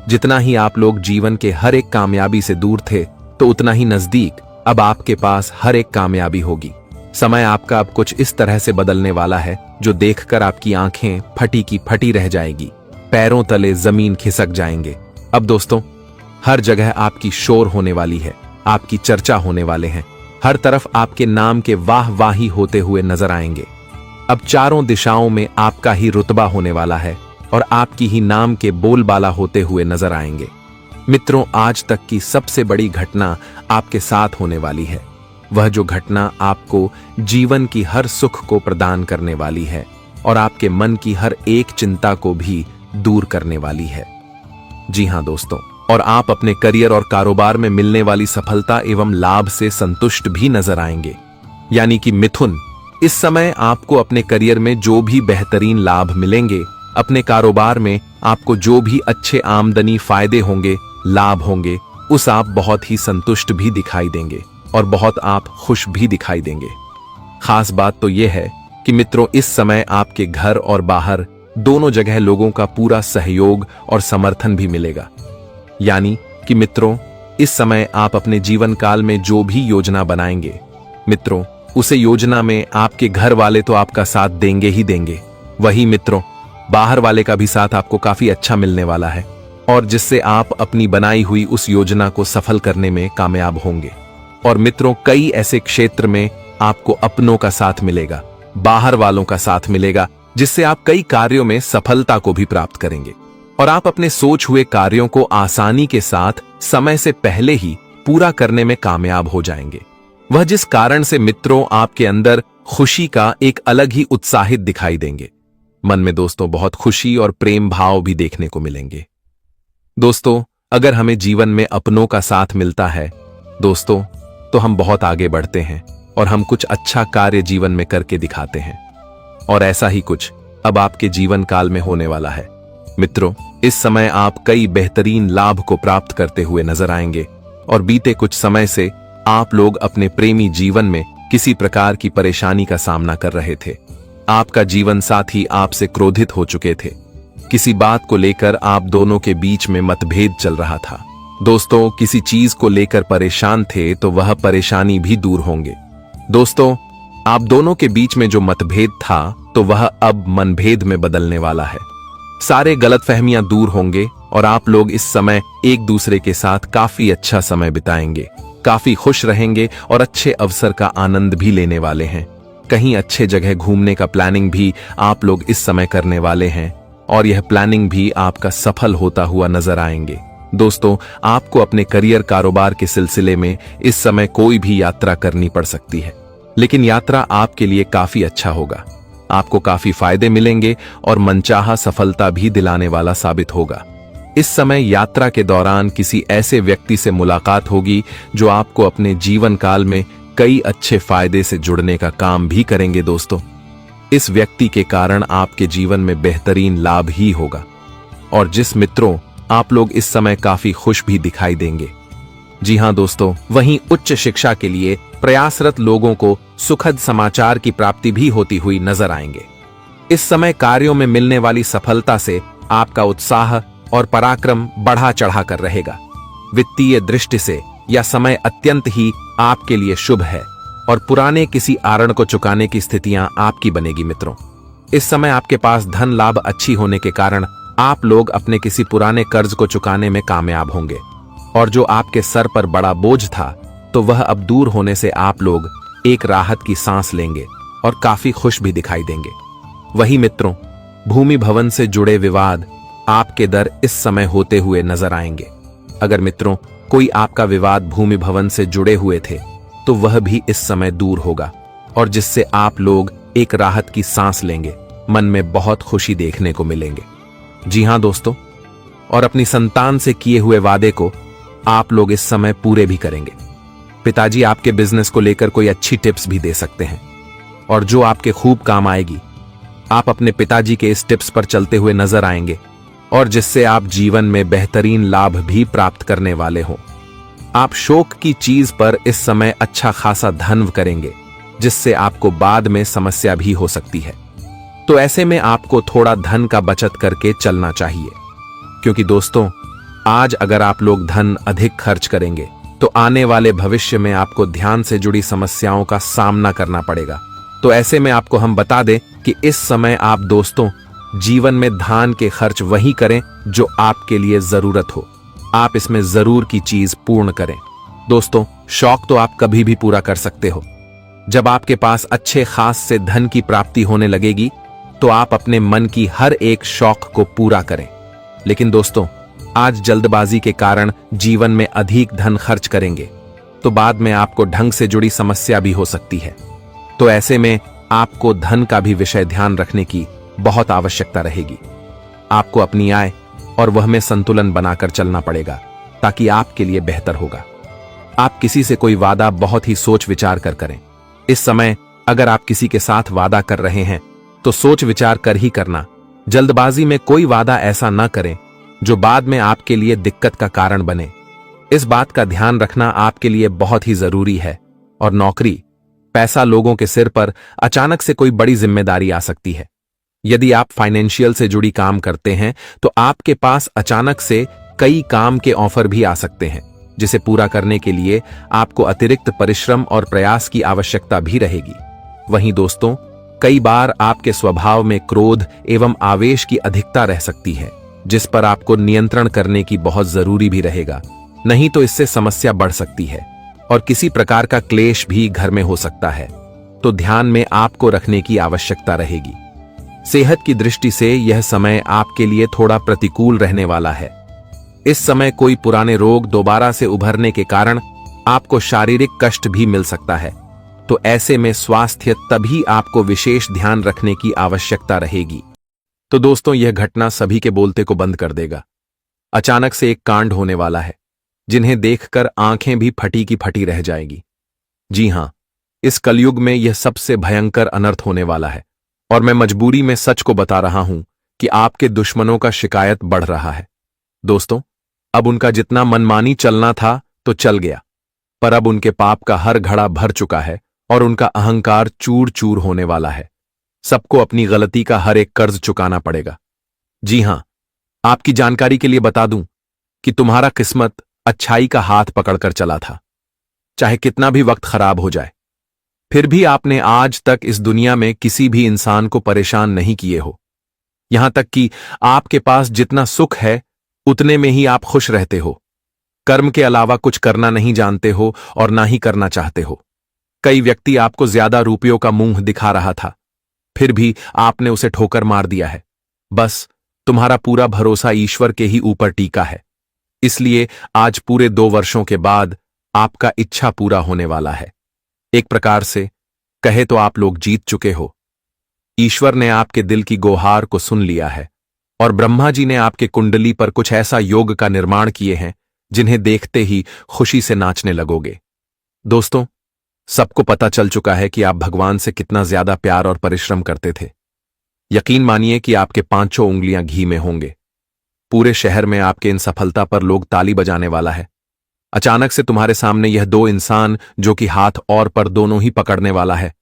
[SPEAKER 1] जितना ही आप लोग जीवन के हर एक कामयाबी से दूर थे, तो उतना ही नजदीक अब आपके पास हर एक कामयाबी होगी। समय आपका अब कुछ इस तरह से बदलने वाला है जो देखकर आपकी आंखें फटी की फटी रह जाएगी, पैरों तले जमीन खिसक जाएंगे। अब दोस्तों, हर जगह आपकी शोर होने वाली है, आपकी चर्चा होने वाले हैं। हर तरफ आपके नाम के वाह वाही होते हुए नजर आएंगे। अब चारों दिशाओं में आपका ही रुतबा होने वाला है और आपकी ही नाम के बोलबाला होते हुए नजर आएंगे। मित्रों, आज तक की सबसे बड़ी घटना आपके साथ होने वाली है। वह जो घटना आपको जीवन की हर सुख को प्रदान करने वाली है और आपके मन की हर एक चिंता को भी दूर करने वाली है। जी हां दोस्तों, और आप अपने करियर और कारोबार में मिलने वाली सफलता एवं लाभ से संतुष्ट भी नजर आएंगे। यानी कि मिथुन, इस समय आपको अपने करियर में जो भी बेहतरीन लाभ मिलेंगे, अपने कारोबार में आपको जो भी अच्छे आमदनी फायदे होंगे, लाभ होंगे, उस आप बहुत ही संतुष्ट भी दिखाई देंगे और बहुत आप खुश भी दिखाई देंगे। खास बात तो यह है कि मित्रों, इस समय आपके घर और बाहर दोनों जगह लोगों का पूरा सहयोग और समर्थन भी मिलेगा। यानी कि मित्रों, इस समय आप अपने जीवन काल में जो भी योजना बनाएंगे, मित्रों, उसे योजना में आपके घर वाले तो आपका साथ देंगे ही देंगे, वही मित्रों बाहर वाले का भी साथ आपको काफी अच्छा मिलने वाला है और जिससे आप अपनी बनाई हुई उस योजना को सफल करने में कामयाब होंगे। और मित्रों, कई ऐसे क्षेत्र में आपको अपनों का साथ मिलेगा, बाहर वालों का साथ मिलेगा, जिससे आप कई कार्यों में सफलता को भी प्राप्त करेंगे और आप अपने सोच हुए कार्यों को आसानी के साथ समय से पहले ही पूरा करने में कामयाब हो जाएंगे। वह जिस कारण से मित्रों आपके अंदर खुशी का एक अलग ही उत्साहित दिखाई देंगे। मन में दोस्तों बहुत खुशी और प्रेम भाव भी देखने को मिलेंगे। दोस्तों, अगर हमें जीवन में अपनों का साथ मिलता है दोस्तों, तो हम बहुत आगे बढ़ते हैं और हम कुछ अच्छा कार्य जीवन में करके दिखाते हैं। और ऐसा ही कुछ अब आपके जीवन काल में होने वाला है। मित्रों, इस समय आप कई बेहतरीन लाभ को प्राप्त करते हुए नजर आएंगे और बीते कुछ समय से आप लोग अपने प्रेमी जीवन में किसी प्रकार की परेशानी का सामना कर रहे थे। आपका जीवन साथी आपसे क्रोधित हो चुके थे। किसी बात को लेकर आप दोनों के बीच में मतभेद चल रहा था। दोस्तों, किसी चीज को लेकर परेशान थे तो वह परेशानी भी दूर होंगे। दोस्तों, आप दोनों के बीच में जो मतभेद था तो वह अब मनभेद में बदलने वाला है। सारे गलतफहमियां दूर होंगे और आप लोग इस समय एक दूसरे के साथ काफी अच्छा समय बिताएंगे, काफी खुश रहेंगे और अच्छे अवसर का आनंद भी लेने वाले हैं। कहीं अच्छे जगह घूमने का प्लानिंग भी आप लोग इस समय करने वाले हैं और यह प्लानिंग भी आपका सफल होता हुआ नजर आएंगे। दोस्तों, आपको अपने करियर कारोबार के सिलसिले में इस समय कोई भी यात्रा करनी पड़ सकती है, लेकिन यात्रा आपके लिए काफी अच्छा होगा। आपको काफी फायदे मिलेंगे और मनचाहा सफलता भी दिलाने वाला साबित होगा। इस समय यात्रा के दौरान किसी ऐसे व्यक्ति से मुलाकात होगी जो आपको अपने जीवन काल में कई अच्छे फायदे से जुड़ने का काम भी करेंगे। दोस्तों, इस व्यक्ति के कारण आपके जीवन में बेहतरीन लाभ ही होगा और जिस मित्रों आप लोग इस समय काफी खुश भी दिखाई देंगे। जी हां दोस्तों, वहीं उच्च शिक्षा के लिए प्रयासरत लोगों को सुखद समाचार की प्राप्ति भी होती हुई नजर आएंगे। इस समय कार्यों में मिलने वाली सफलता से आपका उत्साह और पराक्रम बढ़ा चढ़ा कर रहेगा। वित्तीय दृष्टि से यह समय अत्यंत ही आपके लिए शुभ है और पुराने किसी आरण को चुकाने की स्थितियां आपकी बनेगी। मित्रों, इस समय आपके पास धन लाभ अच्छी होने के कारण आप लोग अपने किसी पुराने कर्ज को चुकाने में कामयाब होंगे और जो आपके सर पर बड़ा बोझ था तो वह अब दूर होने से आप लोग एक राहत की सांस लेंगे और काफी खुश भी दिखाई देंगे। वही मित्रों, भूमि भवन से जुड़े विवाद आपके दर इस समय होते हुए नजर आएंगे। अगर मित्रों कोई आपका विवाद भूमि भवन से जुड़े हुए थे तो वह भी इस समय दूर होगा और जिससे आप लोग एक राहत की सांस लेंगे, मन में बहुत खुशी देखने को मिलेंगे। जी हां दोस्तों, और अपनी संतान से किए हुए वादे को आप लोग इस समय पूरे भी करेंगे। पिताजी आपके बिजनेस को लेकर कोई अच्छी टिप्स भी दे सकते हैं और जो आपके खूब काम आएगी। आप अपने पिताजी के इस टिप्स पर चलते हुए नजर आएंगे और जिससे आप जीवन में बेहतरीन लाभ भी प्राप्त करने वाले हो। आप शौक की चीज पर इस समय अच्छा खासा धन करेंगे जिससे आपको बाद में समस्या भी हो सकती है। तो ऐसे में आपको थोड़ा धन का बचत करके चलना चाहिए, क्योंकि दोस्तों आज अगर आप लोग धन अधिक खर्च करेंगे तो आने वाले भविष्य में आपको ध्यान से जुड़ी समस्याओं का सामना करना पड़ेगा। तो ऐसे में आपको हम बता दें कि इस समय आप दोस्तों जीवन में धन के खर्च वही करें जो आपके लिए जरूरत हो। आप इसमें जरूर की चीज पूर्ण करें। दोस्तों, शौक तो आप कभी भी पूरा कर सकते हो। जब आपके पास अच्छे खास से धन की प्राप्ति होने लगेगी तो आप अपने मन की हर एक शौक को पूरा करें। लेकिन दोस्तों, आज जल्दबाजी के कारण जीवन में अधिक धन खर्च करेंगे तो बाद में आपको ढंग से जुड़ी समस्या भी हो सकती है। तो ऐसे में आपको धन का भी विषय ध्यान रखने की बहुत आवश्यकता रहेगी। आपको अपनी आय और वह में संतुलन बनाकर चलना पड़ेगा ताकि आपके लिए बेहतर होगा। आप किसी से कोई वादा बहुत ही सोच विचार कर करें। इस समय अगर आप किसी के साथ वादा कर रहे हैं तो सोच विचार कर ही करना। जल्दबाजी में कोई वादा ऐसा न करें जो बाद में आपके लिए दिक्कत का कारण बने। इस बात का ध्यान रखना आपके लिए बहुत ही जरूरी है। और नौकरी, पैसा, लोगों के सिर पर अचानक से कोई बड़ी जिम्मेदारी आ सकती है। यदि आप फाइनेंशियल से जुड़ी काम करते हैं तो आपके पास अचानक से कई काम के ऑफर भी आ सकते हैं, जिसे पूरा करने के लिए आपको अतिरिक्त परिश्रम और प्रयास की आवश्यकता भी रहेगी। वहीं दोस्तों, कई बार आपके स्वभाव में क्रोध एवं आवेश की अधिकता रह सकती है, जिस पर आपको नियंत्रण करने की बहुत जरूरी भी रहेगा। नहीं तो इससे समस्या बढ़ सकती है और किसी प्रकार का क्लेश भी घर में हो सकता है। तो ध्यान में आपको रखने की आवश्यकता रहेगी। सेहत की दृष्टि से यह समय आपके लिए थोड़ा प्रतिकूल रहने वाला है। इस समय कोई पुराने रोग दोबारा से उभरने के कारण आपको शारीरिक कष्ट भी मिल सकता है। तो ऐसे में स्वास्थ्य तभी आपको विशेष ध्यान रखने की आवश्यकता रहेगी। तो दोस्तों, यह घटना सभी के बोलते को बंद कर देगा। अचानक से एक कांड होने वाला है जिन्हें देखकर आंखें भी फटी की फटी रह जाएगी। जी हां, इस कलयुग में यह सबसे भयंकर अनर्थ होने वाला है और मैं मजबूरी में सच को बता रहा हूं कि आपके दुश्मनों का शिकायत बढ़ रहा है। दोस्तों, अब उनका जितना मनमानी चलना था तो चल गया, पर अब उनके पाप का हर घड़ा भर चुका है और उनका अहंकार चूर चूर होने वाला है। सबको अपनी गलती का हर एक कर्ज चुकाना पड़ेगा। जी हां, आपकी जानकारी के लिए बता दूं कि तुम्हारा किस्मत अच्छाई का हाथ पकड़कर चला था। चाहे कितना भी वक्त खराब हो जाए, फिर भी आपने आज तक इस दुनिया में किसी भी इंसान को परेशान नहीं किए हो। यहां तक कि आपके पास जितना सुख है उतने में ही आप खुश रहते हो। कर्म के अलावा कुछ करना नहीं जानते हो और ना ही करना चाहते हो। कई व्यक्ति आपको ज्यादा रुपयों का मुंह दिखा रहा था, फिर भी आपने उसे ठोकर मार दिया है। बस तुम्हारा पूरा भरोसा ईश्वर के ही ऊपर टीका है। इसलिए आज पूरे 2 वर्षों के बाद आपका इच्छा पूरा होने वाला है। एक प्रकार से कहे तो आप लोग जीत चुके हो। ईश्वर ने आपके दिल की गुहार को सुन लिया है और ब्रह्मा जी ने आपके कुंडली पर कुछ ऐसा योग का निर्माण किए हैं जिन्हें देखते ही खुशी से नाचने लगोगे। दोस्तों, सबको पता चल चुका है कि आप भगवान से कितना ज्यादा प्यार और परिश्रम करते थे। यकीन मानिए कि आपके 5 उंगलियां घी में होंगे। पूरे शहर में आपके इन सफलता पर लोग ताली बजाने वाला है। अचानक से तुम्हारे सामने यह 2 इंसान जो कि हाथ और पर दोनों ही पकड़ने वाला है,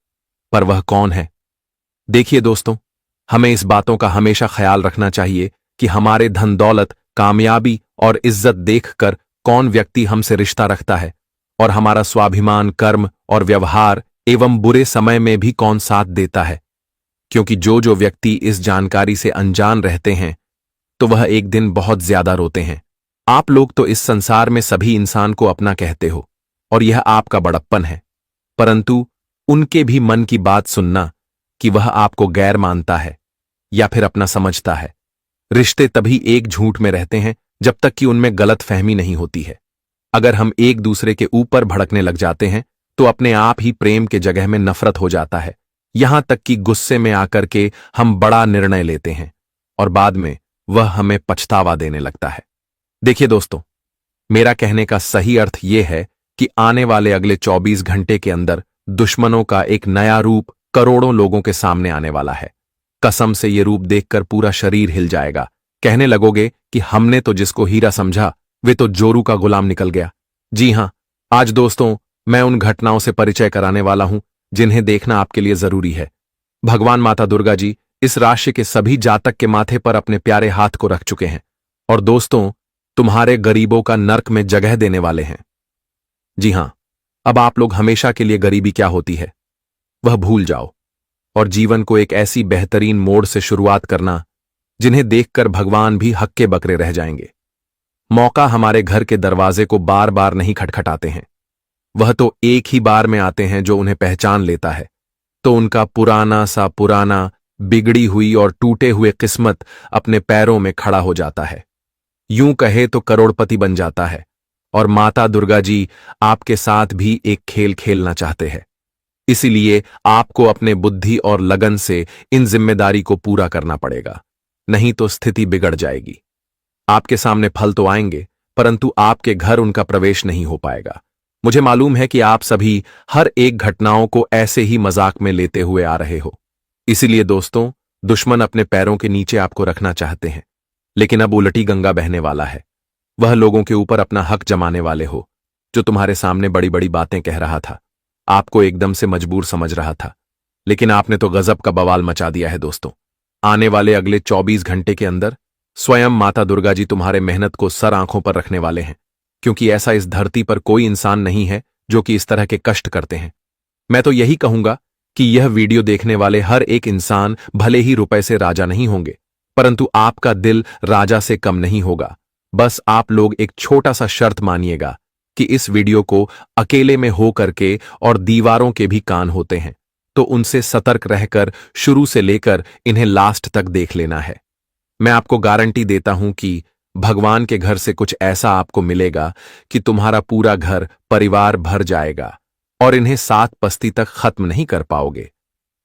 [SPEAKER 1] पर वह कौन है? देखिए दोस्तों, हमें इस बातों का हमेशा ख्याल रखना चाहिए कि हमारे धन दौलत, कामयाबी और इज्जत देखकर कौन व्यक्ति हमसे रिश्ता रखता है और हमारा स्वाभिमान, कर्म और व्यवहार एवं बुरे समय में भी कौन साथ देता है। क्योंकि जो व्यक्ति इस जानकारी से अनजान रहते हैं तो वह एक दिन बहुत ज्यादा रोते हैं। आप लोग तो इस संसार में सभी इंसान को अपना कहते हो और यह आपका बड़प्पन है, परंतु उनके भी मन की बात सुनना कि वह आपको गैर मानता है या फिर अपना समझता है। रिश्ते तभी एक झूठ में रहते हैं जब तक कि उनमें गलत फहमी नहीं होती है। अगर हम एक दूसरे के ऊपर भड़कने लग जाते हैं तो अपने आप ही प्रेम के जगह में नफरत हो जाता है। यहां तक कि गुस्से में आकर के हम बड़ा निर्णय लेते हैं और बाद में वह हमें पछतावा देने लगता है। देखिए दोस्तों, मेरा कहने का सही अर्थ यह है कि आने वाले अगले 24 घंटे के अंदर दुश्मनों का एक नया रूप करोड़ों लोगों के सामने आने वाला है। कसम से ये रूप देखकर पूरा शरीर हिल जाएगा। कहने लगोगे कि हमने तो जिसको हीरा समझा वे तो जोरू का गुलाम निकल गया। जी हां, आज दोस्तों मैं उन घटनाओं से परिचय कराने वाला हूं जिन्हें देखना आपके लिए जरूरी है। भगवान माता दुर्गा जी इस राशि के सभी जातक के माथे पर अपने प्यारे हाथ को रख चुके हैं और दोस्तों तुम्हारे गरीबों का नर्क में जगह देने वाले हैं। जी हां, अब आप लोग हमेशा के लिए गरीबी क्या होती है वह भूल जाओ और जीवन को एक ऐसी बेहतरीन मोड़ से शुरुआत करना जिन्हें देखकर भगवान भी हक्के बकरे रह जाएंगे। मौका हमारे घर के दरवाजे को बार बार नहीं खटखटाते हैं, वह तो एक ही बार में आते हैं जो उन्हें पहचान लेता है, तो उनका पुराना बिगड़ी हुई और टूटे हुए किस्मत अपने पैरों में खड़ा हो जाता है। यूं कहे तो करोड़पति बन जाता है। और माता दुर्गा जी आपके साथ भी एक खेल खेलना चाहते हैं। इसीलिए आपको अपने बुद्धि और लगन से इन जिम्मेदारी को पूरा करना पड़ेगा, नहीं तो स्थिति बिगड़ जाएगी। आपके सामने फल तो आएंगे, परंतु आपके घर उनका प्रवेश नहीं हो पाएगा। मुझे मालूम है कि आप सभी हर एक घटनाओं को ऐसे ही मजाक में लेते हुए आ रहे हो। इसीलिए दोस्तों, दुश्मन अपने पैरों के नीचे आपको रखना चाहते हैं, लेकिन अब उलटी गंगा बहने वाला है। वह लोगों के ऊपर अपना हक जमाने वाले हो। जो तुम्हारे सामने बड़ी बड़ी बातें कह रहा था, आपको एकदम से मजबूर समझ रहा था, लेकिन आपने तो गजब का बवाल मचा दिया है दोस्तों। आने वाले अगले 24 घंटे के अंदर स्वयं माता दुर्गा जी तुम्हारे मेहनत को सर आंखों पर रखने वाले हैं, क्योंकि ऐसा इस धरती पर कोई इंसान नहीं है जो कि इस तरह के कष्ट करते हैं। मैं तो यही कहूंगा कि यह वीडियो देखने वाले हर एक इंसान भले ही रुपए से राजा नहीं होंगे, परंतु आपका दिल राजा से कम नहीं होगा। बस आप लोग एक छोटा सा शर्त मानिएगा कि इस वीडियो को अकेले में हो करके, और दीवारों के भी कान होते हैं, तो उनसे सतर्क रहकर शुरू से लेकर इन्हें लास्ट तक देख लेना है। मैं आपको गारंटी देता हूं कि भगवान के घर से कुछ ऐसा आपको मिलेगा कि तुम्हारा पूरा घर परिवार भर जाएगा और इन्हें 7 पस्ती तक खत्म नहीं कर पाओगे।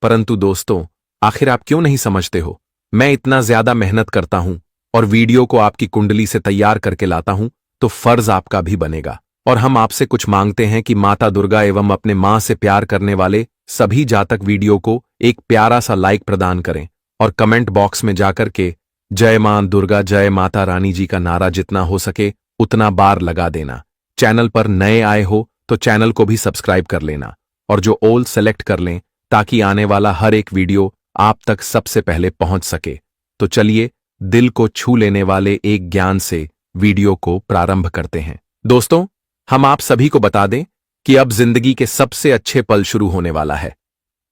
[SPEAKER 1] परंतु दोस्तों, आखिर आप क्यों नहीं समझते हो? मैं इतना ज्यादा मेहनत करता हूं और वीडियो को आपकी कुंडली से तैयार करके लाता हूं, तो फर्ज आपका भी बनेगा। और हम आपसे कुछ मांगते हैं कि माता दुर्गा एवं अपने मां से प्यार करने वाले सभी जातक वीडियो को एक प्यारा सा लाइक प्रदान करें और कमेंट बॉक्स में जाकर के जय मां दुर्गा, जय माता रानी जी का नारा जितना हो सके उतना बार लगा देना। चैनल पर नए आए हो तो चैनल को भी सब्सक्राइब कर लेना और जो ऑल सेलेक्ट कर लें, ताकि आने वाला हर एक वीडियो आप तक सबसे पहले पहुंच सके। तो चलिए दिल को छू लेने वाले एक ज्ञान से वीडियो को प्रारंभ करते हैं। दोस्तों, हम आप सभी को बता दें कि अब जिंदगी के सबसे अच्छे पल शुरू होने वाला है,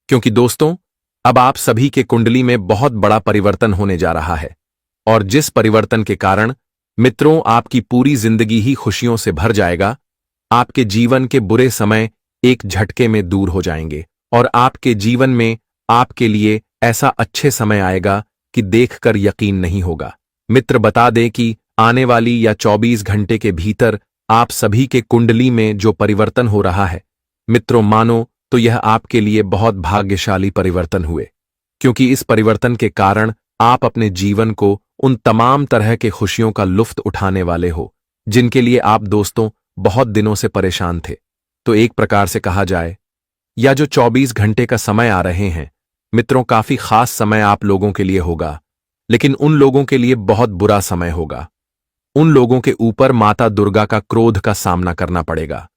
[SPEAKER 1] क्योंकि दोस्तों अब आप सभी के कुंडली में बहुत बड़ा परिवर्तन होने जा रहा है, और जिस परिवर्तन के कारण मित्रों आपकी पूरी जिंदगी ही खुशियों से भर जाएगा। आपके जीवन के बुरे समय एक झटके में दूर हो जाएंगे और आपके जीवन में आपके लिए ऐसा अच्छे समय आएगा कि देखकर यकीन नहीं होगा। मित्र बता दें कि आने वाली या 24 घंटे के भीतर आप सभी के कुंडली में जो परिवर्तन हो रहा है, मित्रों मानो तो यह आपके लिए बहुत भाग्यशाली परिवर्तन हुए, क्योंकि इस परिवर्तन के कारण आप अपने जीवन को उन तमाम तरह के खुशियों का लुफ्त उठाने वाले हो जिनके लिए आप दोस्तों बहुत दिनों से परेशान थे। तो एक प्रकार से कहा जाए, या जो 24 घंटे का समय आ रहे हैं मित्रों, काफी खास समय आप लोगों के लिए होगा, लेकिन उन लोगों के लिए बहुत बुरा समय होगा। उन लोगों के ऊपर माता दुर्गा का क्रोध का सामना करना पड़ेगा।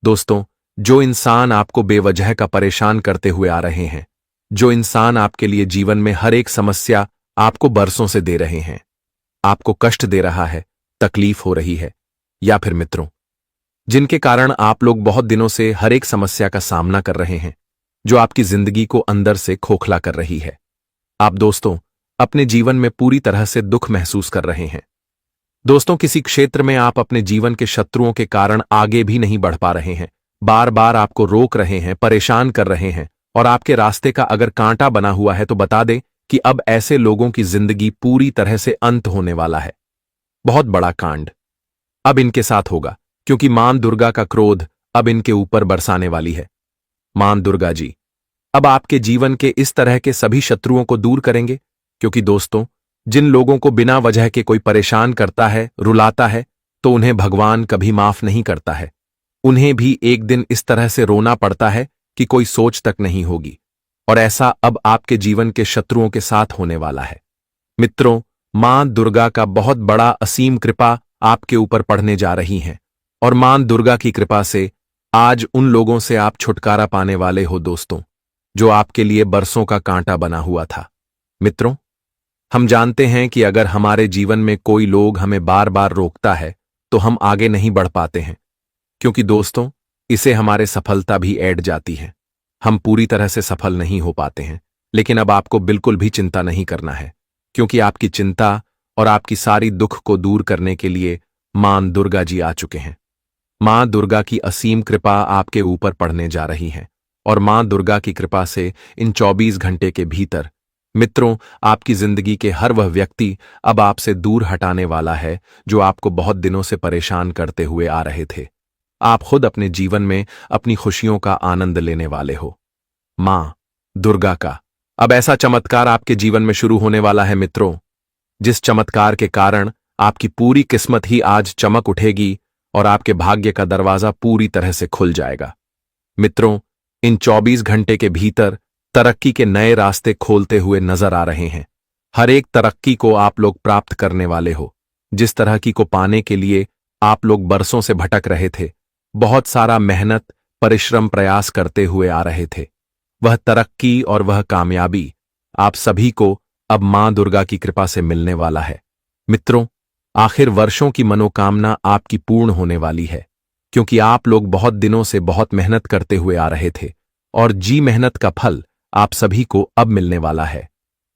[SPEAKER 1] दोस्तों, जो इंसान आपको बेवजह का परेशान करते हुए आ रहे हैं, जो इंसान आपके लिए जीवन में हर एक समस्या आपको बरसों से दे रहे हैं, आपको कष्ट दे रहा है, तकलीफ हो रही है, या फिर मित्रों जिनके कारण आप लोग बहुत दिनों से हर एक समस्या का सामना कर रहे हैं, जो आपकी जिंदगी को अंदर से खोखला कर रही है। आप दोस्तों अपने जीवन में पूरी तरह से दुख महसूस कर रहे हैं। दोस्तों, किसी क्षेत्र में आप अपने जीवन के शत्रुओं के कारण आगे भी नहीं बढ़ पा रहे हैं, बार बार आपको रोक रहे हैं, परेशान कर रहे हैं, और आपके रास्ते का अगर कांटा बना हुआ है तो बता दें कि अब ऐसे लोगों की जिंदगी पूरी तरह से अंत होने वाला है। बहुत बड़ा कांड अब इनके साथ होगा, क्योंकि मां दुर्गा का क्रोध अब इनके ऊपर बरसाने वाली है। मां दुर्गा जी अब आपके जीवन के इस तरह के सभी शत्रुओं को दूर करेंगे, क्योंकि दोस्तों जिन लोगों को बिना वजह के कोई परेशान करता है, रुलाता है, तो उन्हें भगवान कभी माफ नहीं करता है। उन्हें भी एक दिन इस तरह से रोना पड़ता है कि कोई सोच तक नहीं होगी, और ऐसा अब आपके जीवन के शत्रुओं के साथ होने वाला है। मित्रों, मां दुर्गा का बहुत बड़ा असीम कृपा आपके ऊपर पड़ने जा रही है, और मां दुर्गा की कृपा से आज उन लोगों से आप छुटकारा पाने वाले हो दोस्तों, जो आपके लिए बरसों का कांटा बना हुआ था। मित्रों, हम जानते हैं कि अगर हमारे जीवन में कोई लोग हमें बार बार रोकता है तो हम आगे नहीं बढ़ पाते हैं, क्योंकि दोस्तों इसे हमारे सफलता भी ऐड जाती है। हम पूरी तरह से सफल नहीं हो पाते हैं, लेकिन अब आपको बिल्कुल भी चिंता नहीं करना है, क्योंकि आपकी चिंता और आपकी सारी दुख को दूर करने के लिए मां दुर्गा जी आ चुके हैं। मां दुर्गा की असीम कृपा आपके ऊपर पड़ने जा रही है और मां दुर्गा की कृपा से इन 24 घंटे के भीतर मित्रों आपकी जिंदगी के हर वह व्यक्ति अब आपसे दूर हटाने वाला है जो आपको बहुत दिनों से परेशान करते हुए आ रहे थे। आप खुद अपने जीवन में अपनी खुशियों का आनंद लेने वाले हो। मां दुर्गा का अब ऐसा चमत्कार आपके जीवन में शुरू होने वाला है मित्रों, जिस चमत्कार के कारण आपकी पूरी किस्मत ही आज चमक उठेगी और आपके भाग्य का दरवाजा पूरी तरह से खुल जाएगा। मित्रों, इन 24 घंटे के भीतर तरक्की के नए रास्ते खोलते हुए नजर आ रहे हैं। हर एक तरक्की को आप लोग प्राप्त करने वाले हो। जिस तरक्की को पाने के लिए आप लोग बरसों से भटक रहे थे, बहुत सारा मेहनत परिश्रम प्रयास करते हुए आ रहे थे, वह तरक्की और वह कामयाबी आप सभी को अब मां दुर्गा की कृपा से मिलने वाला है। मित्रों, आखिर वर्षों की मनोकामना आपकी पूर्ण होने वाली है, क्योंकि आप लोग बहुत दिनों से बहुत मेहनत करते हुए आ रहे थे और जी मेहनत का फल आप सभी को अब मिलने वाला है।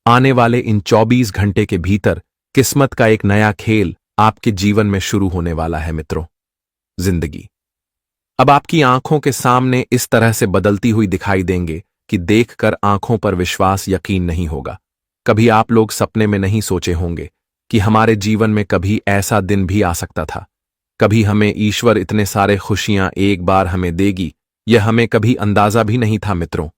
[SPEAKER 1] आने वाले इन 24 घंटे के भीतर किस्मत का एक नया खेल आपके जीवन में शुरू होने वाला है। मित्रों, जिंदगी अब आपकी आंखों के सामने इस तरह से बदलती हुई दिखाई देंगे कि देखकर आंखों पर विश्वास यकीन नहीं होगा। कभी आप लोग सपने में नहीं सोचे होंगे कि हमारे जीवन में कभी ऐसा दिन भी आ सकता था। कभी हमें ईश्वर इतने सारे खुशियां एक बार हमें देगी, यह हमें कभी अंदाजा भी नहीं था। मित्रों,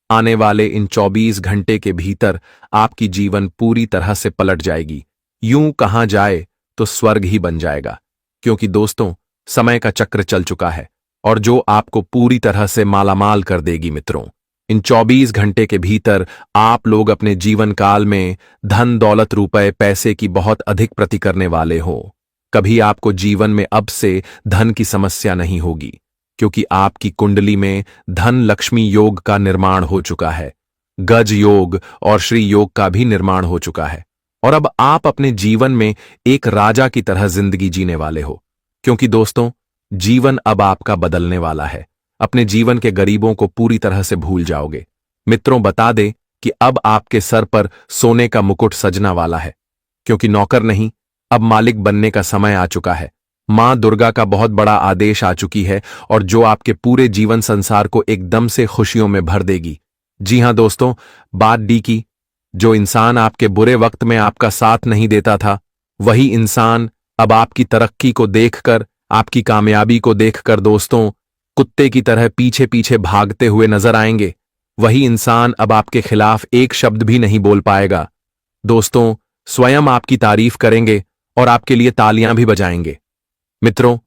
[SPEAKER 1] आने वाले इन 24 घंटे के भीतर आपकी जीवन पूरी तरह से पलट जाएगी। यूं कहा जाए तो स्वर्ग ही बन जाएगा, क्योंकि दोस्तों समय का चक्र चल चुका है और जो आपको पूरी तरह से मालामाल कर देगी। मित्रों, इन 24 घंटे के भीतर आप लोग अपने जीवन काल में धन दौलत रुपए पैसे की बहुत अधिक प्रति करने वाले हो। कभी आपको जीवन में अब से धन की समस्या नहीं होगी, क्योंकि आपकी कुंडली में धन लक्ष्मी योग का निर्माण हो चुका है। गज योग और श्री योग का भी निर्माण हो चुका है और अब आप अपने जीवन में एक राजा की तरह जिंदगी जीने वाले हो, क्योंकि दोस्तों जीवन अब आपका बदलने वाला है। अपने जीवन के गरीबों को पूरी तरह से भूल जाओगे। मित्रों, बता दें कि अब आपके सर पर सोने का मुकुट सजना वाला है, क्योंकि नौकर नहीं अब मालिक बनने का समय आ चुका है। मां दुर्गा का बहुत बड़ा आदेश आ चुकी है और जो आपके पूरे जीवन संसार को एकदम से खुशियों में भर देगी। जी हां दोस्तों, बात डी की। जो इंसान आपके बुरे वक्त में आपका साथ नहीं देता था, वही इंसान अब आपकी तरक्की को देखकर, आपकी कामयाबी को देखकर दोस्तों कुत्ते की तरह पीछे पीछे भागते हुए नजर आएंगे। वही इंसान अब आपके खिलाफ एक शब्द भी नहीं बोल पाएगा। दोस्तों, स्वयं आपकी तारीफ करेंगे और आपके लिए तालियां भी बजाएंगे। मित्रों,